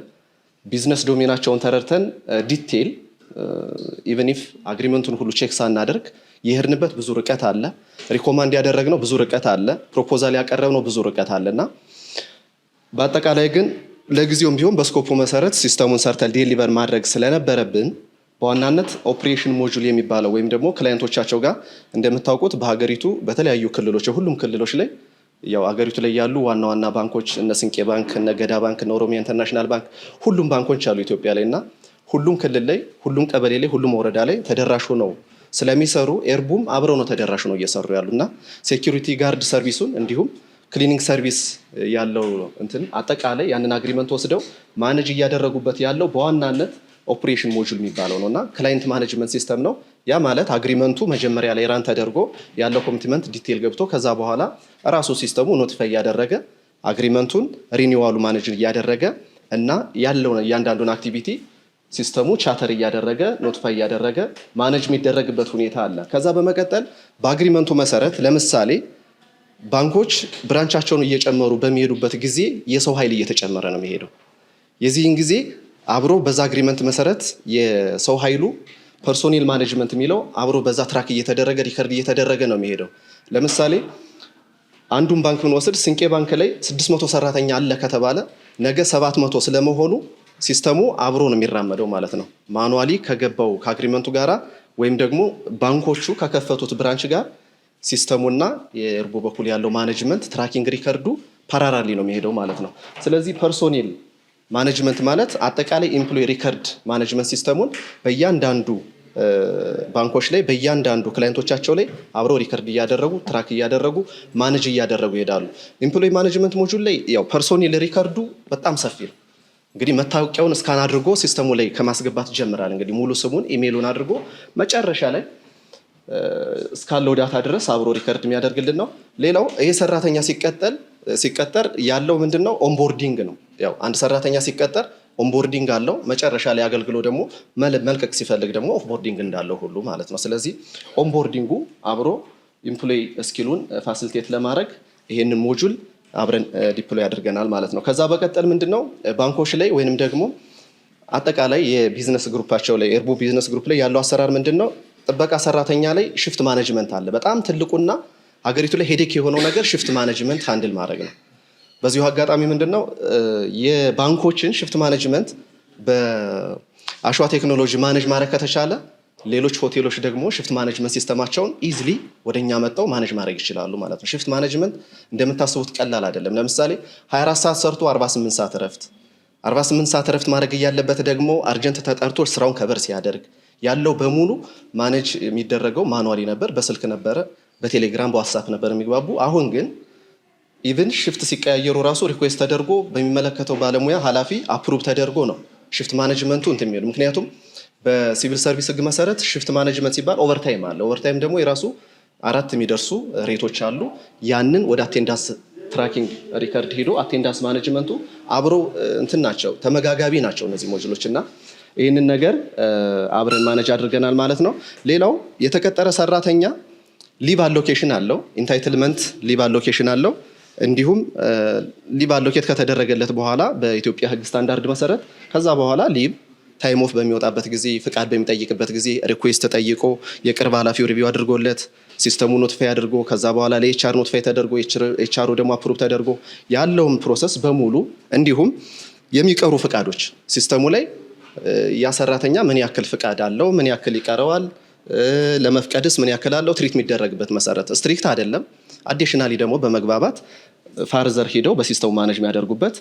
ቢዝነስ ዶሜናቸውን ተረድተን ዲቴይል ኢቨን ኢፍ አግሪመንቱን ሁሉ ቼክ ሳናደርግ የሄድንበት ብዙ ርቀት አለ። ሪኮማንድ ያደረግነው ብዙ ርቀት አለ። ፕሮፖዛል ያቀረብነው ብዙ ርቀት አለና በአጠቃላይ ግን ለጊዜውም ቢሆን በስኮፑ መሰረት ሲስተሙን ሰርተን ዴሊቨር ማድረግ ስለነበረብን በዋናነት ኦፕሬሽን ሞጁል የሚባለው ወይም ደግሞ ክላይንቶቻቸው ጋር እንደምታውቁት በሀገሪቱ በተለያዩ ክልሎች ሁሉም ክልሎች ላይ ያው ሀገሪቱ ላይ ያሉ ዋና ዋና ባንኮች እነ ስንቄ ባንክ፣ እነ ገዳ ባንክ፣ እነ ኦሮሚያ ኢንተርናሽናል ባንክ ሁሉም ባንኮች አሉ ኢትዮጵያ ላይና ሁሉም ክልል ላይ ሁሉም ቀበሌ ላይ ሁሉም ወረዳ ላይ ተደራሽ ነው ስለሚሰሩ ኤርቡም አብረው ነው ተደራሽ ነው እየሰሩ ያሉና ሴኩሪቲ ጋርድ ሰርቪሱን እንዲሁም ክሊኒንግ ሰርቪስ ያለው እንትን አጠቃላይ ያንን አግሪመንት ወስደው ማኔጅ እያደረጉበት ያለው በዋናነት ኦፕሬሽን ሞጁል የሚባለው ነውና ክላይንት ማኔጅመንት ሲስተም ነው። ያ ማለት አግሪመንቱ መጀመሪያ ላይ ራን ተደርጎ ያለው ኮሚትመንት ዲቴል ገብቶ ከዛ በኋላ ራሱ ሲስተሙ ኖቲፋይ ያደረገ አግሪመንቱን ሪኒዋሉ ማኔጅ እያደረገ እና ያለውን እያንዳንዱን አክቲቪቲ ሲስተሙ ቻተር እያደረገ ኖቲፋይ እያደረገ ማኔጅ የሚደረግበት ሁኔታ አለ። ከዛ በመቀጠል በአግሪመንቱ መሰረት ለምሳሌ ባንኮች ብራንቻቸውን እየጨመሩ በሚሄዱበት ጊዜ የሰው ኃይል እየተጨመረ ነው የሚሄደው። የዚህን ጊዜ አብሮ በዛ አግሪመንት መሰረት የሰው ኃይሉ ፐርሶኔል ማኔጅመንት የሚለው አብሮ በዛ ትራክ እየተደረገ ሪከርድ እየተደረገ ነው የሚሄደው። ለምሳሌ አንዱን ባንክ ብንወስድ ስንቄ ባንክ ላይ 600 ሰራተኛ አለ ከተባለ ነገ 700 ስለመሆኑ ሲስተሙ አብሮ ነው የሚራመደው ማለት ነው። ማኑዋሊ ከገባው ከአግሪመንቱ ጋራ ወይም ደግሞ ባንኮቹ ከከፈቱት ብራንች ጋር ሲስተሙና የኤርቦ በኩል ያለው ማኔጅመንት ትራኪንግ ሪከርዱ ፓራራሊ ነው የሚሄደው ማለት ነው። ስለዚህ ፐርሶኔል ማኔጅመንት ማለት አጠቃላይ ኤምፕሎይ ሪከርድ ማኔጅመንት ሲስተሙን በእያንዳንዱ ባንኮች ላይ በእያንዳንዱ ክላይንቶቻቸው ላይ አብረው ሪከርድ እያደረጉ ትራክ እያደረጉ ማኔጅ እያደረጉ ይሄዳሉ። ኤምፕሎይ ማኔጅመንት ሞጁል ላይ ያው ፐርሶኔል ሪከርዱ በጣም ሰፊ ነው። እንግዲህ መታወቂያውን እስካን አድርጎ ሲስተሙ ላይ ከማስገባት ጀምራል። እንግዲህ ሙሉ ስሙን ኢሜይሉን አድርጎ መጨረሻ ላይ እስካለው ዳታ ድረስ አብሮ ሪከርድ የሚያደርግልን ነው። ሌላው ይሄ ሰራተኛ ሲቀጠር ያለው ምንድነው ኦንቦርዲንግ ነው። ያው አንድ ሰራተኛ ሲቀጠር ኦንቦርዲንግ አለው። መጨረሻ ላይ አገልግሎ ደግሞ መልቀቅ ሲፈልግ ደግሞ ኦፍቦርዲንግ እንዳለው ሁሉ ማለት ነው። ስለዚህ ኦንቦርዲንጉ አብሮ ኢምፕሎይ ስኪሉን ፋሲሊቴት ለማድረግ ይሄንን ሞጁል አብረን ዲፕሎይ አድርገናል ማለት ነው። ከዛ በቀጠል ምንድነው ባንኮች ላይ ወይንም ደግሞ አጠቃላይ የቢዝነስ ግሩፓቸው ላይ ኤርቦ ቢዝነስ ግሩፕ ላይ ያለው አሰራር ምንድነው? ጥበቃ ሰራተኛ ላይ ሽፍት ማኔጅመንት አለ። በጣም ትልቁና ሀገሪቱ ላይ ሄዴክ የሆነው ነገር ሽፍት ማኔጅመንት ሃንድል ማድረግ ነው። በዚሁ አጋጣሚ ምንድነው የባንኮችን ሽፍት ማኔጅመንት በአሸዋ ቴክኖሎጂ ማኔጅ ማድረግ ከተቻለ ሌሎች ሆቴሎች ደግሞ ሽፍት ማኔጅመንት ሲስተማቸውን ኢዝሊ ወደኛ መጣው ማኔጅ ማድረግ ይችላሉ ማለት ነው። ሽፍት ማኔጅመንት እንደምታስቡት ቀላል አይደለም። ለምሳሌ 24 ሰዓት ሰርቶ 48 ሰዓት እረፍት 48 ሰዓት እረፍት ማድረግ እያለበት ደግሞ አርጀንት ተጠርቶ ስራውን ከበር ሲያደርግ ያለው በሙሉ ማኔጅ የሚደረገው ማኑዋሊ ነበር፣ በስልክ ነበረ፣ በቴሌግራም በዋትስአፕ ነበር የሚግባቡ። አሁን ግን ኢቭን ሽፍት ሲቀያየሩ ራሱ ሪኩዌስት ተደርጎ በሚመለከተው ባለሙያ ኃላፊ አፕሩቭ ተደርጎ ነው ሽፍት ማኔጅመንቱ እንትን የሚሉ። ምክንያቱም በሲቪል ሰርቪስ ህግ መሰረት ሽፍት ማኔጅመንት ሲባል ኦቨርታይም አለ። ኦቨርታይም ደግሞ የራሱ 4 የሚደርሱ ሬቶች አሉ። ያንን ወደ አቴንዳንስ ትራኪንግ ሪከርድ ሄዶ አቴንዳንስ ማኔጅመንቱ አብሮ እንትን ናቸው፣ ተመጋጋቢ ናቸው እነዚህ ሞጁሎች እና ይህንን ነገር አብረን ማኔጅ አድርገናል ማለት ነው። ሌላው የተቀጠረ ሰራተኛ ሊቭ አሎኬሽን አለው፣ ኢንታይትልመንት ሊቭ አሎኬሽን አለው። እንዲሁም ሊቭ አሎኬት ከተደረገለት በኋላ በኢትዮጵያ ህግ ስታንዳርድ መሰረት ከዛ በኋላ ሊቭ ታይም ኦፍ በሚወጣበት ጊዜ ፍቃድ በሚጠይቅበት ጊዜ ሪኩዌስት ተጠይቆ የቅርብ ኃላፊው ሪቪው አድርጎለት ሲስተሙ ኖቲፋይ አድርጎ ከዛ በኋላ ለኤችአር ኖቲፋይ ተደርጎ ኤችአሩ ደግሞ አፕሩቭ ተደርጎ ያለውን ፕሮሰስ በሙሉ እንዲሁም የሚቀሩ ፍቃዶች ሲስተሙ ላይ ያ ሰራተኛ ምን ያክል ፍቃድ አለው፣ ምን ያክል ይቀረዋል፣ ለመፍቀድስ ምን ያክል አለው፣ ትሪት የሚደረግበት መሰረት ስትሪክት አይደለም። አዲሽናሊ ደግሞ በመግባባት ፋርዘር ሂደው በሲስተሙ ማኔጅ የሚያደርጉበት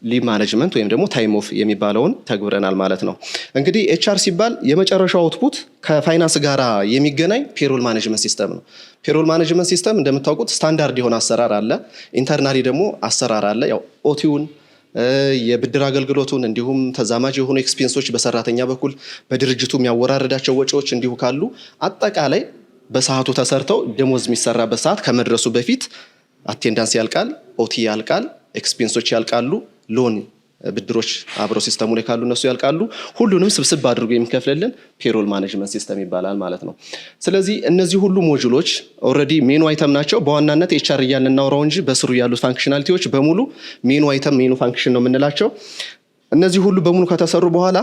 ሊቭ ማኔጅመንት ወይም ደግሞ ታይም ኦፍ የሚባለውን ተግብረናል ማለት ነው። እንግዲህ ኤችአር ሲባል የመጨረሻው አውትፑት ከፋይናንስ ጋር የሚገናኝ ፔሮል ማኔጅመንት ሲስተም ነው። ፔሮል ማኔጅመንት ሲስተም እንደምታውቁት ስታንዳርድ የሆነ አሰራር አለ፣ ኢንተርናሊ ደግሞ አሰራር አለ። ያው ኦቲውን የብድር አገልግሎቱን እንዲሁም ተዛማጅ የሆኑ ኤክስፔንሶች በሰራተኛ በኩል በድርጅቱ የሚያወራረዳቸው ወጪዎች እንዲሁ ካሉ አጠቃላይ በሰዓቱ ተሰርተው ደሞዝ የሚሰራበት ሰዓት ከመድረሱ በፊት አቴንዳንስ ያልቃል፣ ኦቲ ያልቃል፣ ኤክስፔንሶች ያልቃሉ፣ ሎን ብድሮች አብረው ሲስተሙ ላይ ካሉ እነሱ ያልቃሉ። ሁሉንም ስብስብ አድርጎ የሚከፍልልን ፔሮል ማኔጅመንት ሲስተም ይባላል ማለት ነው። ስለዚህ እነዚህ ሁሉ ሞጁሎች ኦልሬዲ ሜኑ አይተም ናቸው። በዋናነት ኤችአር እያልን እናውራው እንጂ በስሩ ያሉት ፋንክሽናሊቲዎች በሙሉ ሜኑ አይተም ሜኑ ፋንክሽን ነው የምንላቸው። እነዚህ ሁሉ በሙሉ ከተሰሩ በኋላ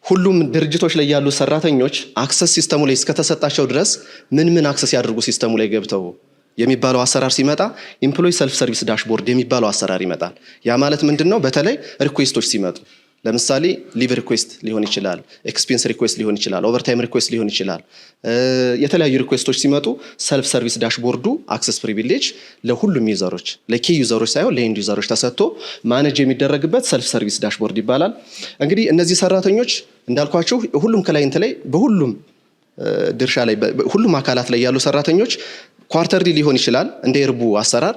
ሁሉም ድርጅቶች ላይ ያሉ ሰራተኞች አክሰስ ሲስተሙ ላይ እስከተሰጣቸው ድረስ ምን አክሰስ ያድርጉ ሲስተሙ ላይ ገብተው የሚባለው አሰራር ሲመጣ ኤምፕሎይ ሰልፍ ሰርቪስ ዳሽቦርድ የሚባለው አሰራር ይመጣል። ያ ማለት ምንድነው? በተለይ ሪኩዌስቶች ሲመጡ ለምሳሌ ሊቭ ሪኩዌስት ሊሆን ይችላል፣ ኤክስፔንስ ሪኩዌስት ሊሆን ይችላል፣ ኦቨርታይም ሪኩዌስት ሊሆን ይችላል። የተለያዩ ሪኩዌስቶች ሲመጡ ሰልፍ ሰርቪስ ዳሽቦርዱ አክሰስ ፕሪቪሌጅ ለሁሉም ዩዘሮች ለኪ ዩዘሮች ሳይሆን ለኤንድ ዩዘሮች ተሰጥቶ ማኔጅ የሚደረግበት ሰልፍ ሰርቪስ ዳሽቦርድ ይባላል። እንግዲህ እነዚህ ሰራተኞች እንዳልኳችሁ ሁሉም ክላይንት ላይ በሁሉም ድርሻ ላይ ሁሉም አካላት ላይ ያሉ ሰራተኞች ኳርተርሊ ሊሆን ይችላል፣ እንደ ኤርቡ አሰራር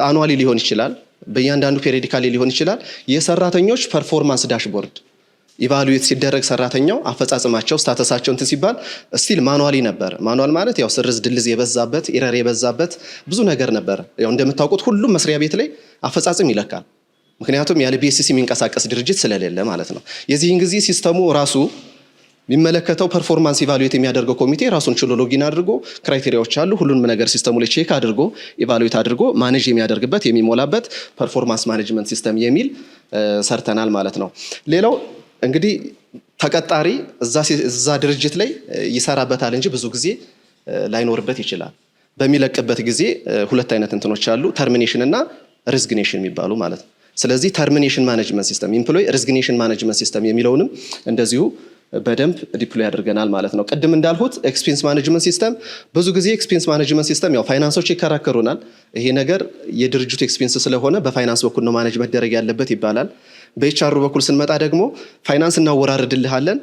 አኑዋሊ ሊሆን ይችላል፣ በእያንዳንዱ ፔሪዲካሊ ሊሆን ይችላል። የሰራተኞች ፐርፎርማንስ ዳሽቦርድ ኢቫሉዌት ሲደረግ ሰራተኛው አፈጻጸማቸው ስታተሳቸው እንትን ሲባል ስቲል ማኑዋሊ ነበር። ማኑዋል ማለት ያው ስርዝ ድልዝ የበዛበት ኢረር የበዛበት ብዙ ነገር ነበር። ያው እንደምታውቁት ሁሉም መስሪያ ቤት ላይ አፈጻጸም ይለካል። ምክንያቱም ያለ BSC የሚንቀሳቀስ ድርጅት ስለሌለ ማለት ነው። የዚህን ጊዜ ሲስተሙ ራሱ የሚመለከተው ፐርፎርማንስ ኢቫሉዌት የሚያደርገው ኮሚቴ ራሱን ችሎ ሎጊን አድርጎ ክራይቴሪያዎች አሉ ሁሉንም ነገር ሲስተሙ ላይ ቼክ አድርጎ ኢቫሉዌት አድርጎ ማኔጅ የሚያደርግበት የሚሞላበት ፐርፎርማንስ ማኔጅመንት ሲስተም የሚል ሰርተናል ማለት ነው። ሌላው እንግዲህ ተቀጣሪ እዛ ድርጅት ላይ ይሰራበታል እንጂ ብዙ ጊዜ ላይኖርበት ይችላል። በሚለቅበት ጊዜ ሁለት አይነት እንትኖች አሉ፣ ተርሚኔሽን እና ሪዝግኔሽን የሚባሉ ማለት ነው። ስለዚህ ተርሚኔሽን ማኔጅመንት ሲስተም፣ ኢምፕሎይ ሪዝግኔሽን ማኔጅመንት ሲስተም የሚለውንም እንደዚሁ በደንብ ዲፕሎይ ያደርገናል ማለት ነው። ቅድም እንዳልሁት ኤክስፔንስ ማኔጅመንት ሲስተም፣ ብዙ ጊዜ ኤክስፔንስ ማኔጅመንት ሲስተም ያው ፋይናንሶች ይከራከሩናል። ይሄ ነገር የድርጅቱ ኤክስፔንስ ስለሆነ በፋይናንስ በኩል ነው ማኔጅ መደረግ ያለበት ይባላል። በኤችአር በኩል ስንመጣ ደግሞ ፋይናንስ እናወራርድልሃለን፣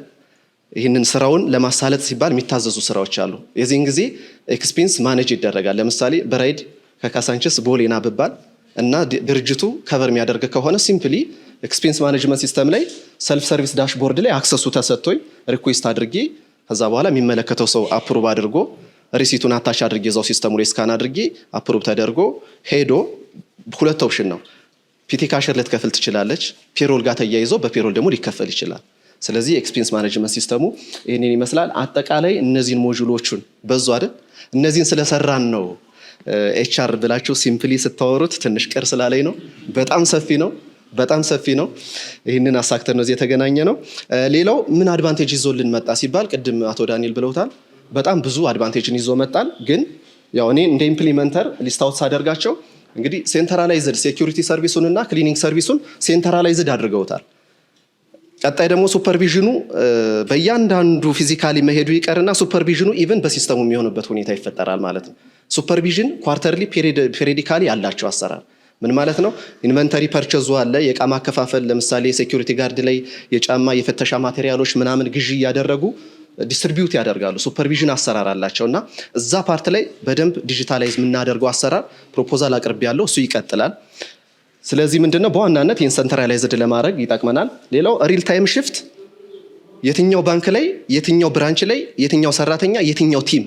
ይህንን ስራውን ለማሳለጥ ሲባል የሚታዘዙ ስራዎች አሉ። የዚህን ጊዜ ኤክስፔንስ ማኔጅ ይደረጋል። ለምሳሌ በራይድ ከካሳንችስ ቦሌና ብባል እና ድርጅቱ ከቨር የሚያደርግ ከሆነ ሲምፕሊ ኤክስፔንስ ማኔጅመንት ሲስተም ላይ ሰልፍ ሰርቪስ ዳሽቦርድ ላይ አክሰሱ ተሰጥቶኝ ሪኩዌስት አድርጌ ከዛ በኋላ የሚመለከተው ሰው አፕሩቭ አድርጎ ሪሲቱን አታች አድርጌ እዛው ሲስተሙ ላይ ስካን አድርጌ አፕሩቭ ተደርጎ ሄዶ ሁለት ኦፕሽን ነው። ፒቲ ካሸር ልትከፍል ትችላለች። ፔሮል ጋር ተያይዞ በፔሮል ደግሞ ሊከፈል ይችላል። ስለዚህ ኤክስፔንስ ማኔጅመንት ሲስተሙ ይህንን ይመስላል። አጠቃላይ እነዚህን ሞጁሎቹን በዙ አይደል? እነዚህን ስለሰራን ነው ኤችአር ብላችሁ ሲምፕሊ ስታወሩት ትንሽ ቅር ስላለኝ ነው። በጣም ሰፊ ነው። ይህንን አሳክተን ነው የተገናኘ ነው። ሌላው ምን አድቫንቴጅ ይዞልን መጣ ሲባል ቅድም አቶ ዳንኤል ብለውታል። በጣም ብዙ አድቫንቴጅን ይዞ መጣል። ግን ያው እኔ እንደ ኢምፕሊመንተር ሊስታውት ሳደርጋቸው እንግዲህ ሴንትራላይዝድ ሴኩሪቲ ሰርቪሱን እና ክሊኒንግ ሰርቪሱን ሴንትራላይዝድ አድርገውታል። ቀጣይ ደግሞ ሱፐርቪዥኑ በእያንዳንዱ ፊዚካሊ መሄዱ ይቀርና ሱፐርቪዥኑ ኢቭን በሲስተሙ የሚሆንበት ሁኔታ ይፈጠራል ማለት ነው። ሱፐርቪዥን ኳርተርሊ ፔሪዲካሊ ያላቸው አሰራር ምን ማለት ነው? ኢንቨንተሪ ፐርቸዙ አለ፣ የእቃ ማከፋፈል ለምሳሌ ሴኩሪቲ ጋርድ ላይ የጫማ የፍተሻ ማቴሪያሎች ምናምን ግዢ እያደረጉ ዲስትሪቢዩት ያደርጋሉ። ሱፐርቪዥን አሰራር አላቸው እና እዛ ፓርት ላይ በደንብ ዲጂታላይዝ የምናደርገው አሰራር ፕሮፖዛል አቅርቤ ያለው እሱ ይቀጥላል። ስለዚህ ምንድነው በዋናነት ኢንሰንትራላይዝድ ለማድረግ ይጠቅመናል። ሌላው ሪል ታይም ሽፍት፣ የትኛው ባንክ ላይ የትኛው ብራንች ላይ የትኛው ሰራተኛ የትኛው ቲም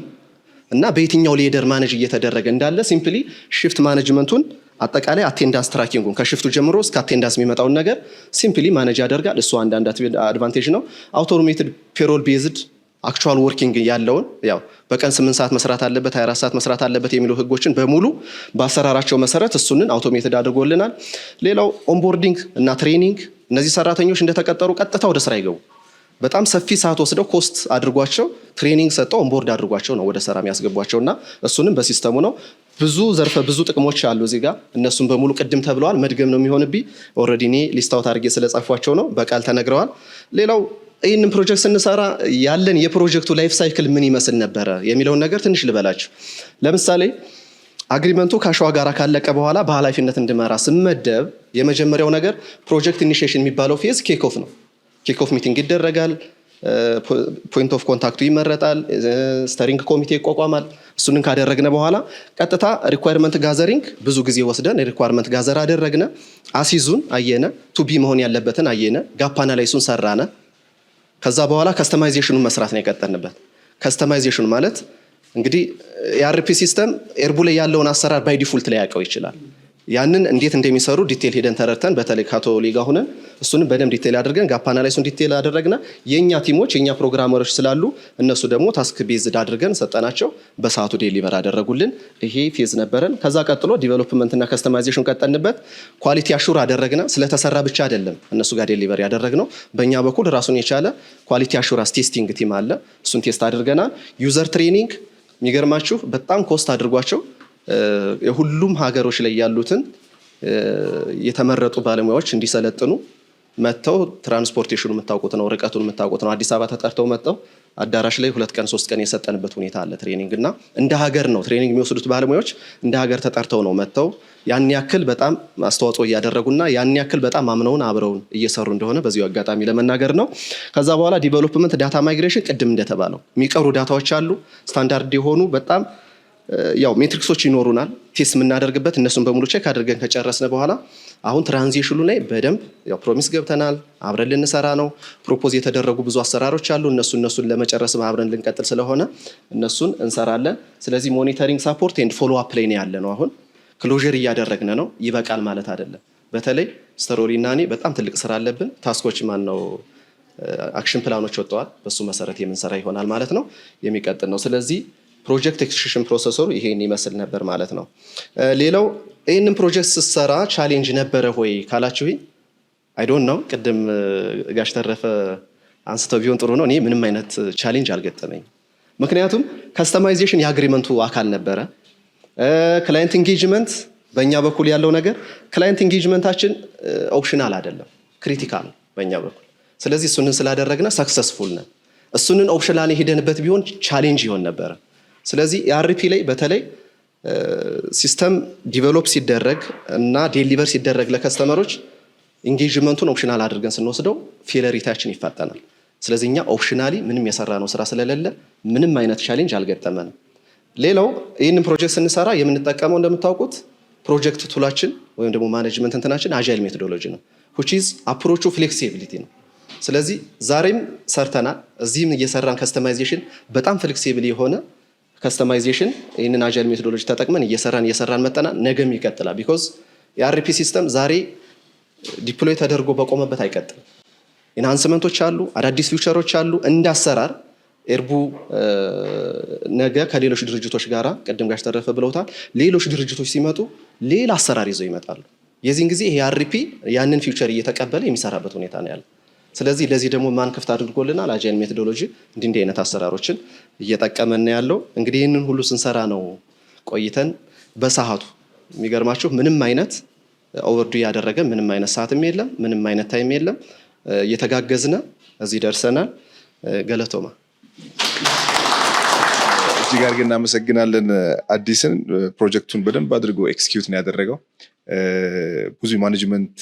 እና በየትኛው ሌደር ማኔጅ እየተደረገ እንዳለ ሲምፕሊ ሽፍት ማኔጅመንቱን አጠቃላይ አቴንዳንስ ትራኪንጉን ከሽፍቱ ጀምሮ እስከ አቴንዳንስ የሚመጣውን ነገር ሲምፕሊ ማኔጅ ያደርጋል። እሱ አንዳንድ አድቫንቴጅ ነው። አውቶሜትድ ፔሮል ቤዝድ አክቹዋል ወርኪንግ ያለውን ያው በቀን 8 ሰዓት መስራት አለበት 24 ሰዓት መስራት አለበት የሚሉ ህጎችን በሙሉ በአሰራራቸው መሰረት እሱንን አውቶሜትድ አድርጎልናል። ሌላው ኦንቦርዲንግ እና ትሬኒንግ፣ እነዚህ ሰራተኞች እንደተቀጠሩ ቀጥታ ወደ ስራ ይገቡ። በጣም ሰፊ ሰዓት ወስደው ኮስት አድርጓቸው ትሬኒንግ ሰጠው ኦንቦርድ አድርጓቸው ነው ወደ ስራ የሚያስገቧቸው እና እሱንም በሲስተሙ ነው። ብዙ ዘርፈ ብዙ ጥቅሞች አሉ እዚህ ጋር። እነሱም በሙሉ ቅድም ተብለዋል። መድገም ነው የሚሆንብኝ። ኦልሬዲ እኔ ሊስታውት አድርጌ ስለጻፏቸው ነው፣ በቃል ተነግረዋል። ሌላው ይህንን ፕሮጀክት ስንሰራ ያለን የፕሮጀክቱ ላይፍ ሳይክል ምን ይመስል ነበረ የሚለውን ነገር ትንሽ ልበላችሁ። ለምሳሌ አግሪመንቱ ከአሸዋ ጋር ካለቀ በኋላ በኃላፊነት እንድመራ ስመደብ የመጀመሪያው ነገር ፕሮጀክት ኢኒሺዬሽን የሚባለው ፌዝ ኬክ ኦፍ ነው። ኬክ ኦፍ ሚቲንግ ይደረጋል። ፖይንት ኦፍ ኮንታክቱ ይመረጣል። ስተሪንግ ኮሚቴ ይቋቋማል። እሱንን ካደረግነ በኋላ ቀጥታ ሪኳየርመንት ጋዘሪንግ ብዙ ጊዜ ወስደን ሪኳየርመንት ጋዘር አደረግነ። አሲዙን አየነ፣ ቱቢ መሆን ያለበትን አየነ፣ ጋፕ አናላይሱን ሰራነ። ከዛ በኋላ ከስተማይዜሽኑን መስራት ነው የቀጠልንበት። ከስተማይዜሽኑ ማለት እንግዲህ የአርፒ ሲስተም ኤርቡ ላይ ያለውን አሰራር ባይ ዲፎልት ላይ ያውቀው ይችላል። ያንን እንዴት እንደሚሰሩ ዲቴል ሄደን ተረድተን በተለይ ካቶ ሊጋ ሆነን እሱንም በደንብ ዲቴል አድርገን ጋፕ አናላይሱን ዲቴል አደረግና የኛ ቲሞች የኛ ፕሮግራመሮች ስላሉ እነሱ ደግሞ ታስክ ቤዝድ አድርገን ሰጠናቸው። በሰዓቱ ዴሊቨር አደረጉልን። ይሄ ፌዝ ነበረን። ከዛ ቀጥሎ ዲቨሎፕመንት እና ከስተማይዜሽን ቀጠልንበት። ኳሊቲ አሹር አደረግና ስለተሰራ ብቻ አይደለም እነሱ ጋር ዴሊቨር ያደረግነው። በእኛ በኩል ራሱን የቻለ ኳሊቲ አሹራንስ ቴስቲንግ ቲም አለ። እሱን ቴስት አድርገናል። ዩዘር ትሬኒንግ የሚገርማችሁ በጣም ኮስት አድርጓቸው የሁሉም ሀገሮች ላይ ያሉትን የተመረጡ ባለሙያዎች እንዲሰለጥኑ መጥተው ትራንስፖርቴሽኑ የምታውቁት ነው፣ ርቀቱን የምታውቁት ነው። አዲስ አበባ ተጠርተው መጥተው አዳራሽ ላይ 2 ቀን 3 ቀን የሰጠንበት ሁኔታ አለ። ትሬኒንግ እና እንደ ሀገር ነው ትሬኒንግ የሚወስዱት ባለሙያዎች እንደ ሀገር ተጠርተው ነው መጥተው ያን ያክል በጣም አስተዋጽኦ እያደረጉና ያን ያክል በጣም አምነውን አብረውን እየሰሩ እንደሆነ በዚሁ አጋጣሚ ለመናገር ነው። ከዛ በኋላ ዲቨሎፕመንት ዳታ ማይግሬሽን ቅድም እንደተባለው የሚቀሩ ዳታዎች አሉ። ስታንዳርድ የሆኑ በጣም ያው ሜትሪክሶች ይኖሩናል ቴስት የምናደርግበት እነሱን በሙሉ ቼክ አድርገን ከጨረስን በኋላ አሁን ትራንዚሽኑ ላይ በደንብ ያው ፕሮሚስ ገብተናል። አብረን ልንሰራ ነው። ፕሮፖዝ የተደረጉ ብዙ አሰራሮች አሉ። እነሱን ለመጨረስ አብረን ልንቀጥል ስለሆነ እነሱን እንሰራለን። ስለዚህ ሞኒተሪንግ ሳፖርት ኤንድ ፎሎ አፕ ላይ ነው ያለ ነው። አሁን ክሎዥር እያደረግን ነው። ይበቃል ማለት አይደለም። በተለይ ስተሮሪ እና እኔ በጣም ትልቅ ስራ አለብን። ታስኮች ነው አክሽን ፕላኖች ወጥተዋል። በሱ መሰረት የምንሰራ ይሆናል ማለት ነው። የሚቀጥል ነው። ስለዚህ ፕሮጀክት ኤክስኪዩሽን ፕሮሰሰሩ ይሄን ይመስል ነበር ማለት ነው። ሌላው ይህንን ፕሮጀክት ስትሰራ ቻሌንጅ ነበረ ሆይ ካላችሁ አይ ዶንት ኖው። ቅድም ጋሽ ተረፈ አንስተው ቢሆን ጥሩ ነው። እኔ ምንም አይነት ቻሌንጅ አልገጠመኝ። ምክንያቱም ከስተማይዜሽን የአግሪመንቱ አካል ነበረ። ክላይንት ኢንጌጅመንት በእኛ በኩል ያለው ነገር ክላይንት ኢንጌጅመንታችን ኦፕሽናል አይደለም፣ ክሪቲካል በእኛ በኩል። ስለዚህ እሱንን ስላደረግነ ሰክሰስፉል ነን። እሱንን ኦፕሽናል ሄደንበት ቢሆን ቻሌንጅ ይሆን ነበረ። ስለዚህ የአርፒ ላይ በተለይ ሲስተም ዲቨሎፕ ሲደረግ እና ዴሊቨር ሲደረግ ለከስተመሮች ኢንጌጅመንቱን ኦፕሽናል አድርገን ስንወስደው ፌለሪታችን ይፋጠናል። ስለዚህ እኛ ኦፕሽናሊ ምንም የሰራ ነው ስራ ስለሌለ ምንም አይነት ቻሌንጅ አልገጠመንም። ሌላው ይህንን ፕሮጀክት ስንሰራ የምንጠቀመው እንደምታውቁት ፕሮጀክት ቱላችን ወይም ደግሞ ማኔጅመንት እንትናችን አጃይል ሜቶዶሎጂ ነው። which is አፕሮቹ ፍሌክሲቢሊቲ ነው። ስለዚህ ዛሬም ሰርተናል፣ እዚህም እየሰራን ከስተማይዜሽን በጣም ፍሌክሲብል የሆነ ከስተማይዜሽን ይህንን አጃይል ሜቶዶሎጂ ተጠቅመን እየሰራን መጠናል። ነገም ይቀጥላል። ቢኮዝ የአርፒ ሲስተም ዛሬ ዲፕሎይ ተደርጎ በቆመበት አይቀጥልም። ኢንሃንስመንቶች አሉ፣ አዳዲስ ፊውቸሮች አሉ። እንዳሰራር ኤርቡ ነገ ከሌሎች ድርጅቶች ጋር ቅድም ጋር ተረፈ ብለውታል። ሌሎች ድርጅቶች ሲመጡ ሌላ አሰራር ይዘው ይመጣሉ። የዚህን ጊዜ ይሄ አርፒ ያንን ፊውቸር እየተቀበለ የሚሰራበት ሁኔታ ነው ያለው። ስለዚህ ለዚህ ደግሞ ማን ክፍት አድርጎልናል? አጃይል ሜቶዶሎጂ እንዲህ አይነት አሰራሮችን እየጠቀመን ያለው። እንግዲህ ይህንን ሁሉ ስንሰራ ነው ቆይተን በሰዓቱ የሚገርማችሁ ምንም አይነት ኦቨርዱ ያደረገ ምንም አይነት ሰዓትም የለም፣ ምንም አይነት ታይም የለም። እየተጋገዝነ እዚህ ደርሰናል። ገለቶማ እጅግ አድርገን እናመሰግናለን። አዲስን ፕሮጀክቱን በደንብ አድርጎ ኤክስኪዩት ነው ያደረገው። ብዙ ማኔጅመንት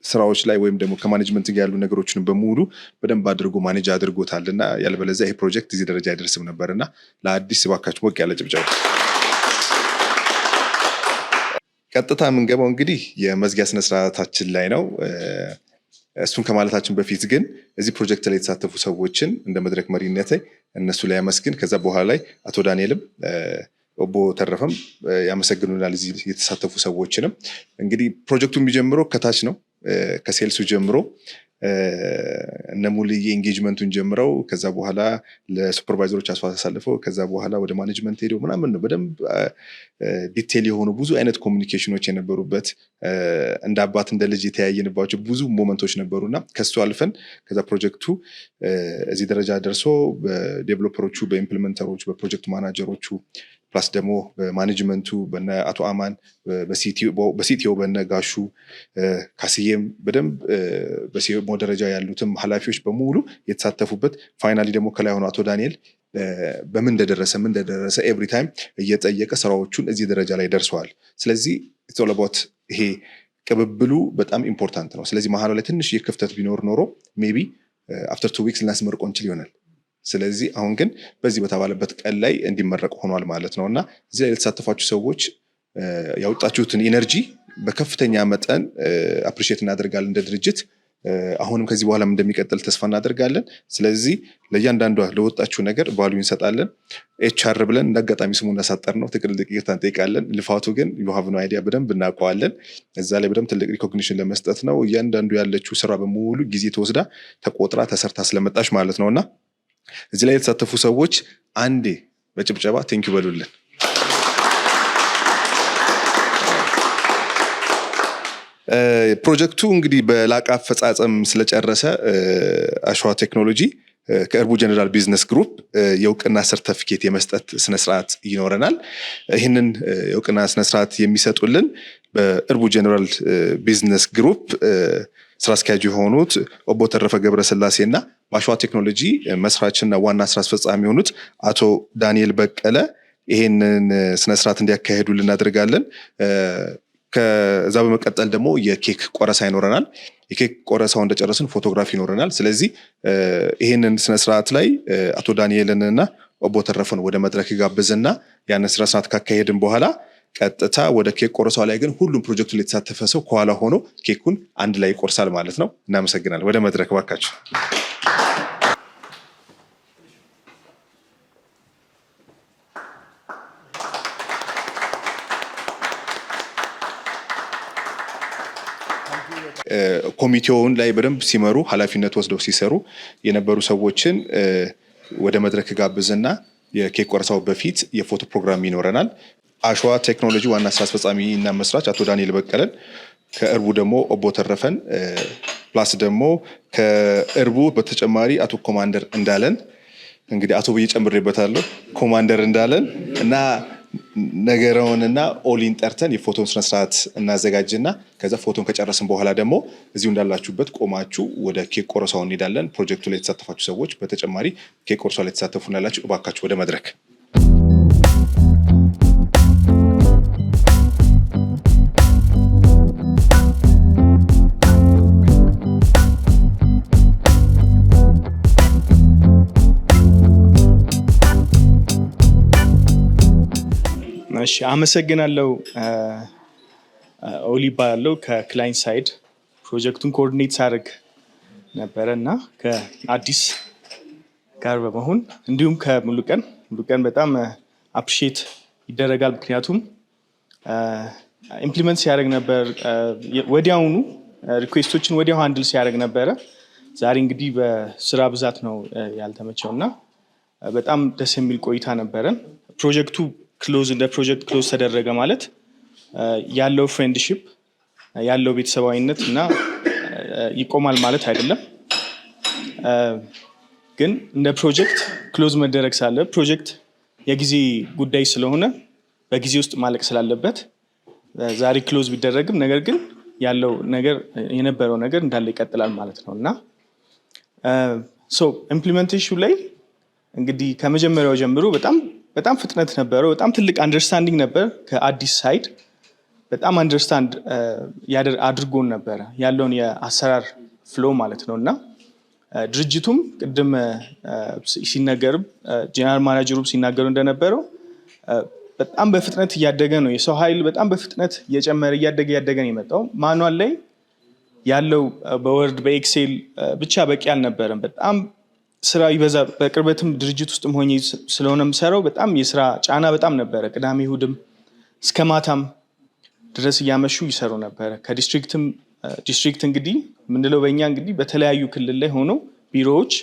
ስራዎች ላይ ወይም ደግሞ ከማኔጅመንት ጋር ያሉ ነገሮችን በሙሉ በደንብ አድርጎ ማኔጅ አድርጎታል እና ያልበለዚያ ይሄ ፕሮጀክት እዚህ ደረጃ አይደርስም ነበር እና ለአዲስ እባካችሁ ሞቅ ያለ ጭብጨባ። ቀጥታ የምንገባው እንግዲህ የመዝጊያ ስነስርዓታችን ላይ ነው። እሱን ከማለታችን በፊት ግን እዚህ ፕሮጀክት ላይ የተሳተፉ ሰዎችን እንደ መድረክ መሪነት እነሱ ላይ ያመስግን። ከዛ በኋላ ላይ አቶ ዳንኤልም ኦቦ ተረፈም ያመሰግኑናል። እዚህ የተሳተፉ ሰዎችንም እንግዲህ ፕሮጀክቱ የሚጀምረው ከታች ነው፣ ከሴልሱ ጀምሮ እነ ሙልዬ ኢንጌጅመንቱን ጀምረው ከዛ በኋላ ለሱፐርቫይዘሮች አሳልፈው ከዛ በኋላ ወደ ማኔጅመንት ሄደው ምናምን ነው። በደንብ ዲቴል የሆኑ ብዙ አይነት ኮሚኒኬሽኖች የነበሩበት እንደ አባት እንደ ልጅ የተያየንባቸው ብዙ ሞመንቶች ነበሩና ከሱ አልፈን ከዛ ፕሮጀክቱ እዚህ ደረጃ ደርሶ በዴቨሎፐሮቹ፣ በኢምፕሊመንተሮቹ፣ በፕሮጀክት ማናጀሮቹ ፕላስ ደግሞ በማኔጅመንቱ በነ አቶ አማን በሲቲኦ በነ ጋሹ ካስዬም በደንብ በሲሞ ደረጃ ያሉትም ኃላፊዎች በሙሉ የተሳተፉበት ፋይናሊ ደግሞ ከላይ ሆኖ አቶ ዳንኤል በምን እንደደረሰ ኤቭሪ ታይም እየጠየቀ ስራዎቹን እዚህ ደረጃ ላይ ደርሰዋል። ስለዚህ ኢትስ ኦል አባውት ይሄ ቅብብሉ በጣም ኢምፖርታንት ነው። ስለዚህ መሀሉ ላይ ትንሽ የክፍተት ቢኖር ኖሮ ሜቢ አፍተር 2 ዊክስ ልናስመርቆ እንችል ይሆናል። ስለዚህ አሁን ግን በዚህ በተባለበት ቀን ላይ እንዲመረቅ ሆኗል ማለት ነው እና እዚህ ላይ የተሳተፋችሁ ሰዎች ያወጣችሁትን ኢነርጂ በከፍተኛ መጠን አፕሪሺየት እናደርጋለን እንደ ድርጅት። አሁንም ከዚህ በኋላ እንደሚቀጥል ተስፋ እናደርጋለን። ስለዚህ ለእያንዳንዷ ለወጣችሁ ነገር ቫልዩ እንሰጣለን። ኤችአር ብለን እንዳጋጣሚ ስሙ እናሳጠር ነው ትልቅ ይቅርታ እንጠይቃለን። ልፋቱ ግን ዩ ሃቭ ኖ አይዲያ በደንብ እናውቀዋለን። እዛ ላይ በደንብ ትልቅ ሪኮግኒሽን ለመስጠት ነው። እያንዳንዱ ያለችው ስራ በሙሉ ጊዜ ተወስዳ ተቆጥራ ተሰርታ ስለመጣች ማለት ነውና እዚህ ላይ የተሳተፉ ሰዎች አንዴ በጭብጨባ ቴንኪው በሉልን። ፕሮጀክቱ እንግዲህ በላቀ አፈጻጸም ስለጨረሰ አሸዋ ቴክኖሎጂ ከእርቡ ጀነራል ቢዝነስ ግሩፕ የእውቅና ሰርተፊኬት የመስጠት ስነስርዓት ይኖረናል። ይህንን የእውቅና ስነስርዓት የሚሰጡልን በእርቡ ጀነራል ቢዝነስ ግሩፕ ስራ አስኪያጅ የሆኑት ኦቦ ተረፈ ገብረስላሴ እና በአሸዋ ቴክኖሎጂ መስራችና ዋና ስራ አስፈጻሚ የሆኑት አቶ ዳንኤል በቀለ ይሄንን ስነስርዓት እንዲያካሄዱ እናደርጋለን። ከዛ በመቀጠል ደግሞ የኬክ ቆረሳ ይኖረናል። የኬክ ቆረሳው እንደጨረስን ፎቶግራፍ ይኖረናል። ስለዚህ ይሄንን ስነስርዓት ላይ አቶ ዳንኤልን እና ኦቦ ተረፈን ወደ መድረክ ጋብዝና ያን ስራ ሰዓት ካካሄድን በኋላ ቀጥታ ወደ ኬክ ቆረሳው ላይ ግን ሁሉም ፕሮጀክቱ ላይ ተሳተፈ ሰው ከኋላ ሆኖ ኬኩን አንድ ላይ ይቆርሳል ማለት ነው። እናመሰግናለን። ወደ መድረክ ባካችሁ። ኮሚቴውን ላይ በደንብ ሲመሩ ኃላፊነት ወስደው ሲሰሩ የነበሩ ሰዎችን ወደ መድረክ ጋብዝና የኬክ ቆረሳው በፊት የፎቶ ፕሮግራም ይኖረናል። አሸዋ ቴክኖሎጂ ዋና ስራ አስፈጻሚ እና መስራች አቶ ዳንኤል በቀለን ከእርቡ ደግሞ ኦቦ ተረፈን ፕላስ ደግሞ ከእርቡ በተጨማሪ አቶ ኮማንደር እንዳለን እንግዲህ አቶ ብዬ ጨምሬበታለሁ ኮማንደር እንዳለን እና ነገረውንና ኦሊን ጠርተን የፎቶን ስነ ስርዓት እናዘጋጅና ከዛ ፎቶን ከጨረስን በኋላ ደግሞ እዚሁ እንዳላችሁበት ቆማችሁ ወደ ኬክ ቆረሳው እንሄዳለን። ፕሮጀክቱ ላይ የተሳተፋችሁ ሰዎች በተጨማሪ ኬክ ቆረሳው ላይ የተሳተፉ ናላችሁ እባካችሁ ወደ መድረክ። እሺ አመሰግናለሁ። ኦሊ ባለው ከክላይንት ሳይድ ፕሮጀክቱን ኮኦርዲኔት ሳደርግ ነበረ እና ከአዲስ ጋር በመሆን እንዲሁም ከሙሉቀን በጣም አፕሪሺየት ይደረጋል። ምክንያቱም ኢምፕሊመንት ሲያደርግ ነበር ወዲያውኑ ሪኩዌስቶችን ወዲያው ሃንድል ሲያደርግ ነበረ። ዛሬ እንግዲህ በስራ ብዛት ነው ያልተመቸው እና በጣም ደስ የሚል ቆይታ ነበረን። ፕሮጀክቱ እንደ ፕሮጀክት ክሎዝ ተደረገ ማለት ያለው ፍሬንድሺፕ ያለው ቤተሰባዊነት እና ይቆማል ማለት አይደለም። ግን እንደ ፕሮጀክት ክሎዝ መደረግ ሳለ ፕሮጀክት የጊዜ ጉዳይ ስለሆነ በጊዜ ውስጥ ማለቅ ስላለበት ዛሬ ክሎዝ ቢደረግም ነገር ግን ያለው ነገር የነበረው ነገር እንዳለ ይቀጥላል ማለት ነው እና ኢምፕሊሜንቴሽኑ ላይ እንግዲህ ከመጀመሪያው ጀምሮ በጣም ፍጥነት ነበረው። በጣም ትልቅ አንደርስታንዲንግ ነበር። ከአዲስ ሳይድ በጣም አንደርስታንድ አድርጎን ነበረ ያለውን የአሰራር ፍሎ ማለት ነው እና ድርጅቱም ቅድም ሲነገርም ጄኔራል ማናጀሩም ሲናገሩ እንደነበረው በጣም በፍጥነት እያደገ ነው። የሰው ኃይል በጣም በፍጥነት እየጨመረ እያደገ ነው የመጣው። ማኑዋል ላይ ያለው በወርድ በኤክሴል ብቻ በቂ አልነበረም። በጣም ስራ ይበዛ። በቅርበትም ድርጅት ውስጥም ሆኜ ስለሆነ የምሰራው በጣም የስራ ጫና በጣም ነበረ። ቅዳሜ እሑድም እስከ ማታም ድረስ እያመሹ ይሰሩ ነበረ። ዲስትሪክት እንግዲህ ምንለው በእኛ እንግዲህ በተለያዩ ክልል ላይ ሆኖ ቢሮዎች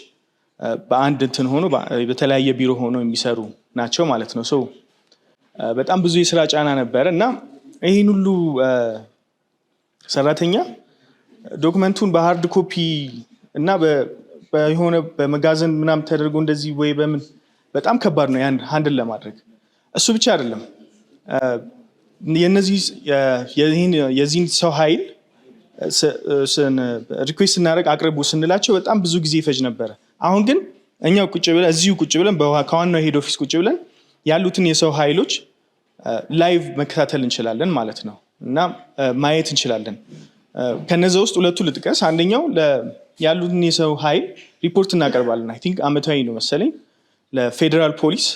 በአንድ እንትን ሆኖ በተለያየ ቢሮ ሆኖ የሚሰሩ ናቸው ማለት ነው። በጣም ብዙ የስራ ጫና ነበረ እና ይህን ሁሉ ሰራተኛ ዶክመንቱን በሃርድ ኮፒ እና በሆነ በመጋዘን ምናምን ተደርጎ እንደዚህ ወይ በምን በጣም ከባድ ነው ያን ሃንድል ለማድረግ። እሱ ብቻ አይደለም የዚህን ሰው ኃይል ሪኩዌስት ስናደርግ አቅርቡ ስንላቸው በጣም ብዙ ጊዜ ይፈጅ ነበረ። አሁን ግን እኛው እዚሁ ቁጭ ብለን ከዋናው ሄድ ኦፊስ ቁጭ ብለን ያሉትን የሰው ኃይሎች ላይቭ መከታተል እንችላለን ማለት ነው እና ማየት እንችላለን። ከነዛ ውስጥ ሁለቱ ልጥቀስ። አንደኛው ያሉትን የሰው ኃይል ሪፖርት እናቀርባለን። አይ ቲንክ አመታዊ ነው መሰለኝ ለፌዴራል ፖሊስ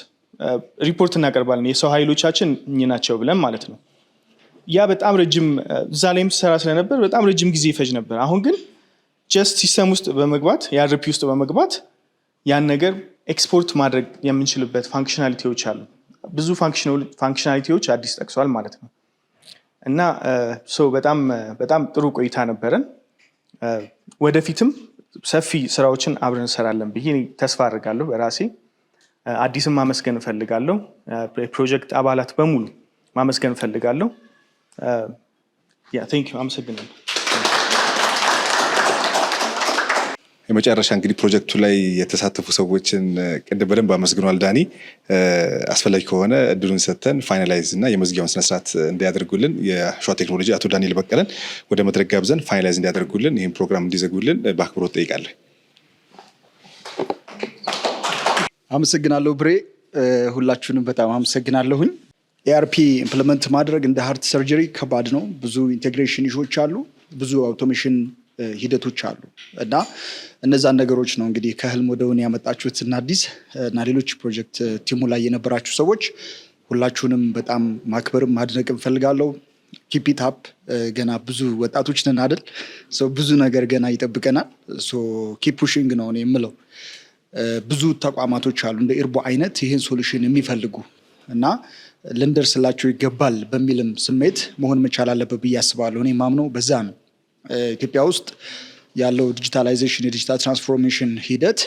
ሪፖርት እናቀርባለን የሰው ኃይሎቻችን እኚህ ናቸው ብለን ማለት ነው። ያ በጣም ረጅም እዛ ላይም ሰራ ስለነበር በጣም ረጅም ጊዜ ይፈጅ ነበር። አሁን ግን ጀስት ሲስተም ውስጥ በመግባት የአርፒ ውስጥ በመግባት ያን ነገር ኤክስፖርት ማድረግ የምንችልበት ፋንክሽናሊቲዎች አሉ። ብዙ ፋንክሽናሊቲዎች አዲስ ጠቅሷል ማለት ነው እና በጣም ጥሩ ቆይታ ነበረን። ወደፊትም ሰፊ ስራዎችን አብረን እንሰራለን ብዬ ተስፋ አድርጋለሁ። በራሴ አዲስም ማመስገን እፈልጋለሁ። የፕሮጀክት አባላት በሙሉ ማመስገን እፈልጋለሁ። ቴንክ ዩ። አመሰግናለሁ። የመጨረሻ እንግዲህ ፕሮጀክቱ ላይ የተሳተፉ ሰዎችን ቅድም በደንብ አመስግኗል ዳኒ። አስፈላጊ ከሆነ እድሉን ሰጥተን ፋይናላይዝ እና የመዝጊያውን ስነስርዓት እንዲያደርጉልን የአሸዋ ቴክኖሎጂ አቶ ዳንኤል በቀለን ወደ መድረክ ጋብዘን ፋይናላይዝ እንዲያደርጉልን ይህን ፕሮግራም እንዲዘጉልን በአክብሮት ጠይቃለን። አመሰግናለሁ ብሬ። ሁላችሁንም በጣም አመሰግናለሁኝ። ኤአርፒ ኢምፕሊመንት ማድረግ እንደ ሃርት ሰርጀሪ ከባድ ነው። ብዙ ኢንቴግሬሽን ኢሹዎች አሉ። ብዙ አውቶሜሽን ሂደቶች አሉ እና እነዛን ነገሮች ነው እንግዲህ ከህልም ወደ እውን ያመጣችሁት እና አዲስ እና ሌሎች ፕሮጀክት ቲሙ ላይ የነበራችሁ ሰዎች ሁላችሁንም በጣም ማክበርም ማድነቅም ፈልጋለሁ። ኪፕ ኢት አፕ። ገና ብዙ ወጣቶች ነን አይደል? ብዙ ነገር ገና ይጠብቀናል። ኪፕ ፑሽንግ ነው እኔ የምለው። ብዙ ተቋማቶች አሉ እንደ ኢርቦ አይነት ይህን ሶሉሽን የሚፈልጉ እና ልንደርስላቸው ይገባል በሚልም ስሜት መሆን መቻል አለበት ብዬ አስባለሁ። እኔ ማምነው በዛ ነው። ኢትዮጵያ ውስጥ ያለው ዲጂታላይዜሽን የዲጂታል ትራንስፎርሜሽን ሂደት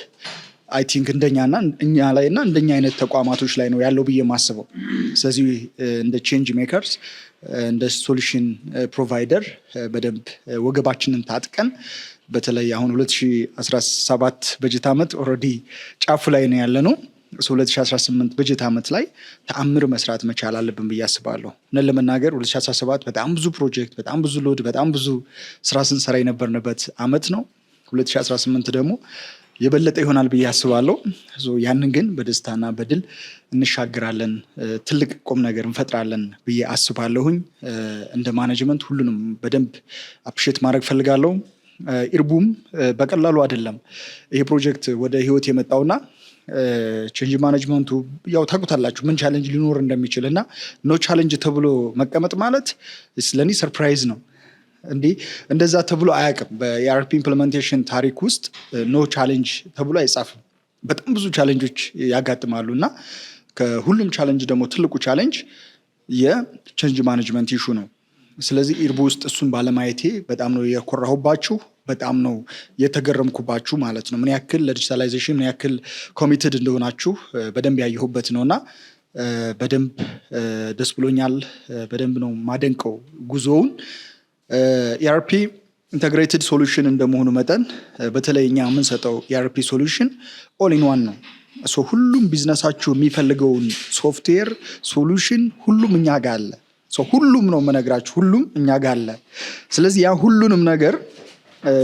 አይ ቲንክ እንደኛና እኛ ላይ እና እንደኛ አይነት ተቋማቶች ላይ ነው ያለው ብዬ ማስበው። ስለዚህ እንደ ቼንጅ ሜከርስ እንደ ሶሉሽን ፕሮቫይደር በደንብ ወገባችንን ታጥቀን በተለይ አሁን 2017 በጀት ዓመት ኦልሬዲ ጫፉ ላይ ነው ያለ ነው። 2018 በጀት ዓመት ላይ ተአምር መስራት መቻል አለብን ብዬ አስባለሁ። እውነት ለመናገር 2017 በጣም ብዙ ፕሮጀክት፣ በጣም ብዙ ሎድ፣ በጣም ብዙ ስራ ስንሰራ የነበርንበት ዓመት ነው። 2018 ደግሞ የበለጠ ይሆናል ብዬ አስባለሁ። ያንን ግን በደስታና በድል እንሻግራለን፣ ትልቅ ቁም ነገር እንፈጥራለን ብዬ አስባለሁኝ። እንደ ማኔጅመንት ሁሉንም በደንብ አፕሪሼት ማድረግ ፈልጋለሁ። ኢርቡም በቀላሉ አይደለም ይሄ ፕሮጀክት ወደ ህይወት የመጣውና ቼንጅ ማኔጅመንቱ ያው ታውቁታላችሁ ምን ቻሌንጅ ሊኖር እንደሚችል እና ኖ ቻሌንጅ ተብሎ መቀመጥ ማለት ለእኔ ሰርፕራይዝ ነው። እንዲህ እንደዛ ተብሎ አያውቅም። በኢአርፒ ኢምፕሊሜንቴሽን ታሪክ ውስጥ ኖ ቻሌንጅ ተብሎ አይጻፍም። በጣም ብዙ ቻሌንጆች ያጋጥማሉ እና ከሁሉም ቻሌንጅ ደግሞ ትልቁ ቻሌንጅ የቼንጅ ማኔጅመንት ኢሹ ነው። ስለዚህ ኢርቦ ውስጥ እሱን ባለማየቴ በጣም ነው የኮራሁባችሁ፣ በጣም ነው የተገረምኩባችሁ ማለት ነው። ምን ያክል ለዲጂታላይዜሽን ምን ያክል ኮሚትድ እንደሆናችሁ በደንብ ያየሁበት ነው እና በደንብ ደስ ብሎኛል። በደንብ ነው ማደንቀው ጉዞውን። ኢአርፒ ኢንተግሬትድ ሶሉሽን እንደመሆኑ መጠን በተለይ እኛ የምንሰጠው ኢአርፒ ሶሉሽን ኦል ኢን ዋን ነው። ሁሉም ቢዝነሳችሁ የሚፈልገውን ሶፍትዌር ሶሉሽን ሁሉም እኛ ጋር አለ። ሁሉም ነው የምነግራችሁ፣ ሁሉም እኛ ጋር አለ። ስለዚህ ያ ሁሉንም ነገር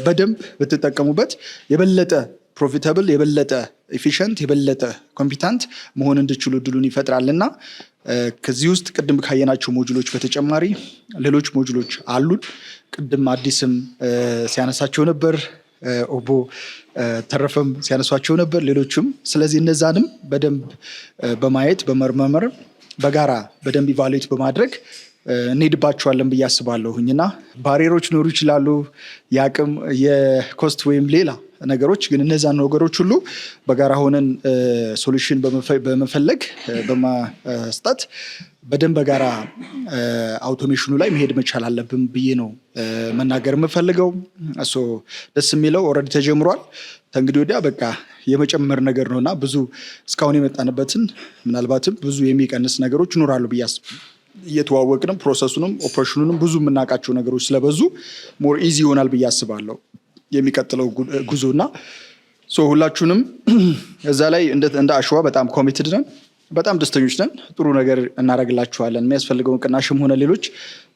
በደንብ ብትጠቀሙበት የበለጠ ፕሮፊታብል፣ የበለጠ ኤፊሽንት፣ የበለጠ ኮምፒታንት መሆን እንድችሉ እድሉን ይፈጥራልና ከዚህ ውስጥ ቅድም ካየናቸው ሞጁሎች በተጨማሪ ሌሎች ሞጁሎች አሉን። ቅድም አዲስም ሲያነሳቸው ነበር፣ ኦቦ ተረፈም ሲያነሷቸው ነበር፣ ሌሎችም። ስለዚህ እነዛንም በደንብ በማየት በመርመር በጋራ በደንብ ኢቫሉዌት በማድረግ እንሄድባቸዋለን ብዬ አስባለሁኝ እና ባሪየሮች ሊኖሩ ይችላሉ፣ የአቅም የኮስት ወይም ሌላ ነገሮች። ግን እነዛን ነገሮች ሁሉ በጋራ ሆነን ሶሉሽን በመፈለግ በማስጣት በደንብ በጋራ አውቶሜሽኑ ላይ መሄድ መቻል አለብን ብዬ ነው መናገር የምፈልገው። ደስ የሚለው ኦልሬዲ ተጀምሯል። ከእንግዲህ ወዲያ በቃ የመጨመር ነገር ነው እና ብዙ እስካሁን የመጣንበትን ምናልባትም ብዙ የሚቀንስ ነገሮች ይኖራሉ ብዬ እየተዋወቅንም ፕሮሰሱንም ኦፕሬሽኑንም ብዙ የምናውቃቸው ነገሮች ስለበዙ ሞር ኢዚ ይሆናል ብዬ አስባለሁ የሚቀጥለው ጉዞ እና ሁላችሁንም እዛ ላይ እንደ አሸዋ በጣም ኮሚትድ ነን፣ በጣም ደስተኞች ነን። ጥሩ ነገር እናደርግላችኋለን። የሚያስፈልገውን ቅናሽም ሆነ ሌሎች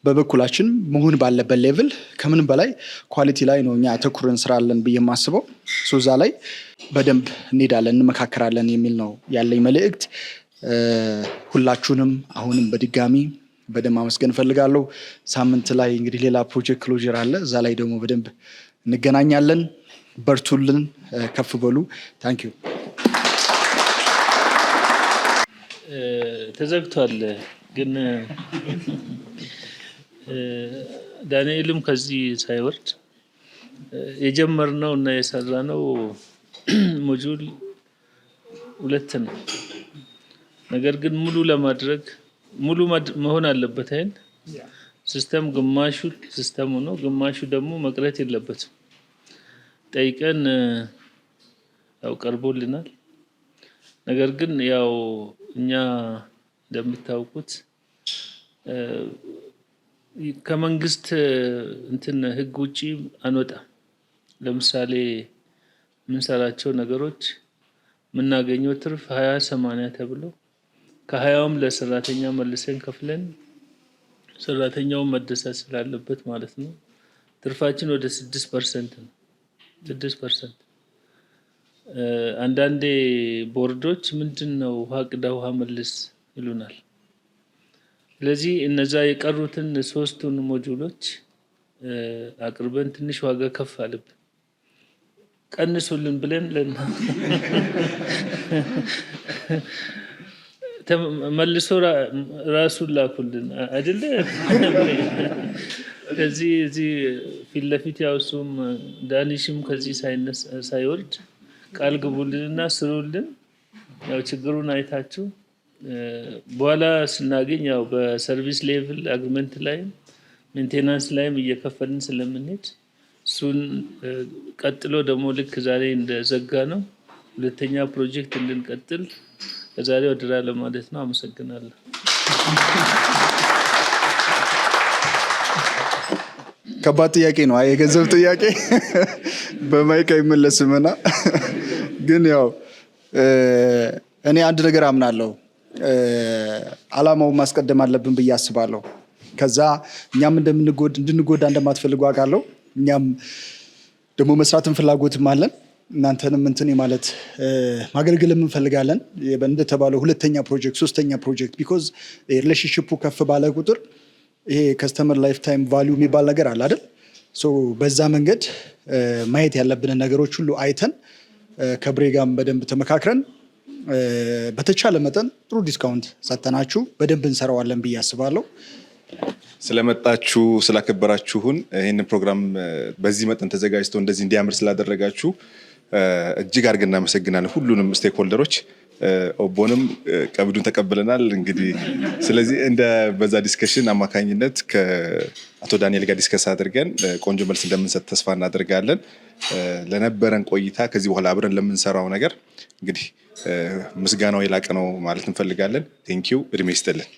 በበኩላችን መሆን ባለበት ሌቭል ከምንም በላይ ኳሊቲ ላይ ነው እኛ አተኩረን ስራለን ብዬ የማስበው። እዛ ላይ በደንብ እንሄዳለን፣ እንመካከራለን የሚል ነው ያለኝ መልእክት። ሁላችሁንም አሁንም በድጋሚ በደንብ አመስገን እፈልጋለሁ። ሳምንት ላይ እንግዲህ ሌላ ፕሮጀክት ክሎዥር አለ። እዛ ላይ ደግሞ በደንብ እንገናኛለን። በርቱልን፣ ከፍ በሉ። ታንኪዩ። ተዘግቷል ግን ዳንኤልም ከዚህ ሳይወርድ የጀመርነው እና የሰራነው ሞጁል 2 ነው። ነገር ግን ሙሉ ለማድረግ ሙሉ መሆን አለበት አይደል? ሲስተም ግማሹ ሲስተም ሆኖ ግማሹ ደግሞ መቅረት የለበትም። ጠይቀን ያው ቀርቦልናል። ነገር ግን ያው እኛ እንደምታውቁት ከመንግስት እንትን ህግ ውጪ አንወጣም። ለምሳሌ የምንሰራቸው ነገሮች የምናገኘው ትርፍ 20/80 ተብሎ ከ20ም ለሰራተኛ መልሰን ከፍለን ሰራተኛውን መደሰት ስላለበት ማለት ነው። ትርፋችን ወደ 6% ነው። 6%። አንዳንዴ ቦርዶች ምንድነው ውሃ ቅዳ ውሃ መልስ ይሉናል። ስለዚህ እነዛ የቀሩትን 3ቱን ሞጁሎች አቅርበን ትንሽ ዋጋ ከፍ አለብን። ቀንሱልን ብለን መልሶ ራሱን ላኩልን አይደለ? ከዚህ እዚህ ፊት ለፊት ያው እሱም ዳኒሽም ከዚህ ሳይወርድ ቃል ግቡልንና ስሩልን። ያው ችግሩን አይታችሁ በኋላ ስናገኝ ያው በሰርቪስ ሌቭል አግሪመንት ላይም ሜንቴናንስ ላይም እየከፈልን ስለምንሄድ እሱን ቀጥሎ ደግሞ ልክ ዛሬ እንደዘጋ ነው ሁለተኛ ፕሮጀክት እንድንቀጥል ከዛሬ ወደራ ለማለት ነው። አመሰግናለሁ። ከባድ ጥያቄ ነው። የገንዘብ ጥያቄ በማይክ አይመለስምና ግን ያው እኔ አንድ ነገር አምናለሁ። አላማውን ማስቀደም አለብን ብዬ አስባለሁ። ከዛ እኛም እንድንጎዳ እንደማትፈልጉ አውቃለሁ። እኛም ደግሞ መስራትን ፍላጎትም አለን። እናንተንም እንትን ማለት ማገልገልም እንፈልጋለን። እንደተባለው ሁለተኛ ፕሮጀክት፣ ሶስተኛ ፕሮጀክት ቢኮዝ ሪሌሽንሺፑ ከፍ ባለ ቁጥር ይሄ ከስተመር ላይፍ ታይም ቫሊዩ የሚባል ነገር አለ አይደል? በዛ መንገድ ማየት ያለብንን ነገሮች ሁሉ አይተን ከብሬ ጋርም በደንብ ተመካክረን በተቻለ መጠን ጥሩ ዲስካውንት ሰጥተናችሁ በደንብ እንሰራዋለን ብዬ አስባለሁ። ስለመጣችሁ ስላከበራችሁን ይህንን ፕሮግራም በዚህ መጠን ተዘጋጅቶ እንደዚህ እንዲያምር ስላደረጋችሁ እጅግ አድርገን እናመሰግናለን ሁሉንም ስቴክሆልደሮች። ኦቦንም ቀብዱን ተቀብለናል እንግዲህ። ስለዚህ በዛ ዲስከሽን አማካኝነት ከአቶ ዳንኤል ጋር ዲስከስ አድርገን ቆንጆ መልስ እንደምንሰጥ ተስፋ እናደርጋለን። ለነበረን ቆይታ ከዚህ በኋላ አብረን ለምንሰራው ነገር እንግዲህ ምስጋናው የላቀ ነው ማለት እንፈልጋለን። ቴንኪው። እድሜ ይስጥልን።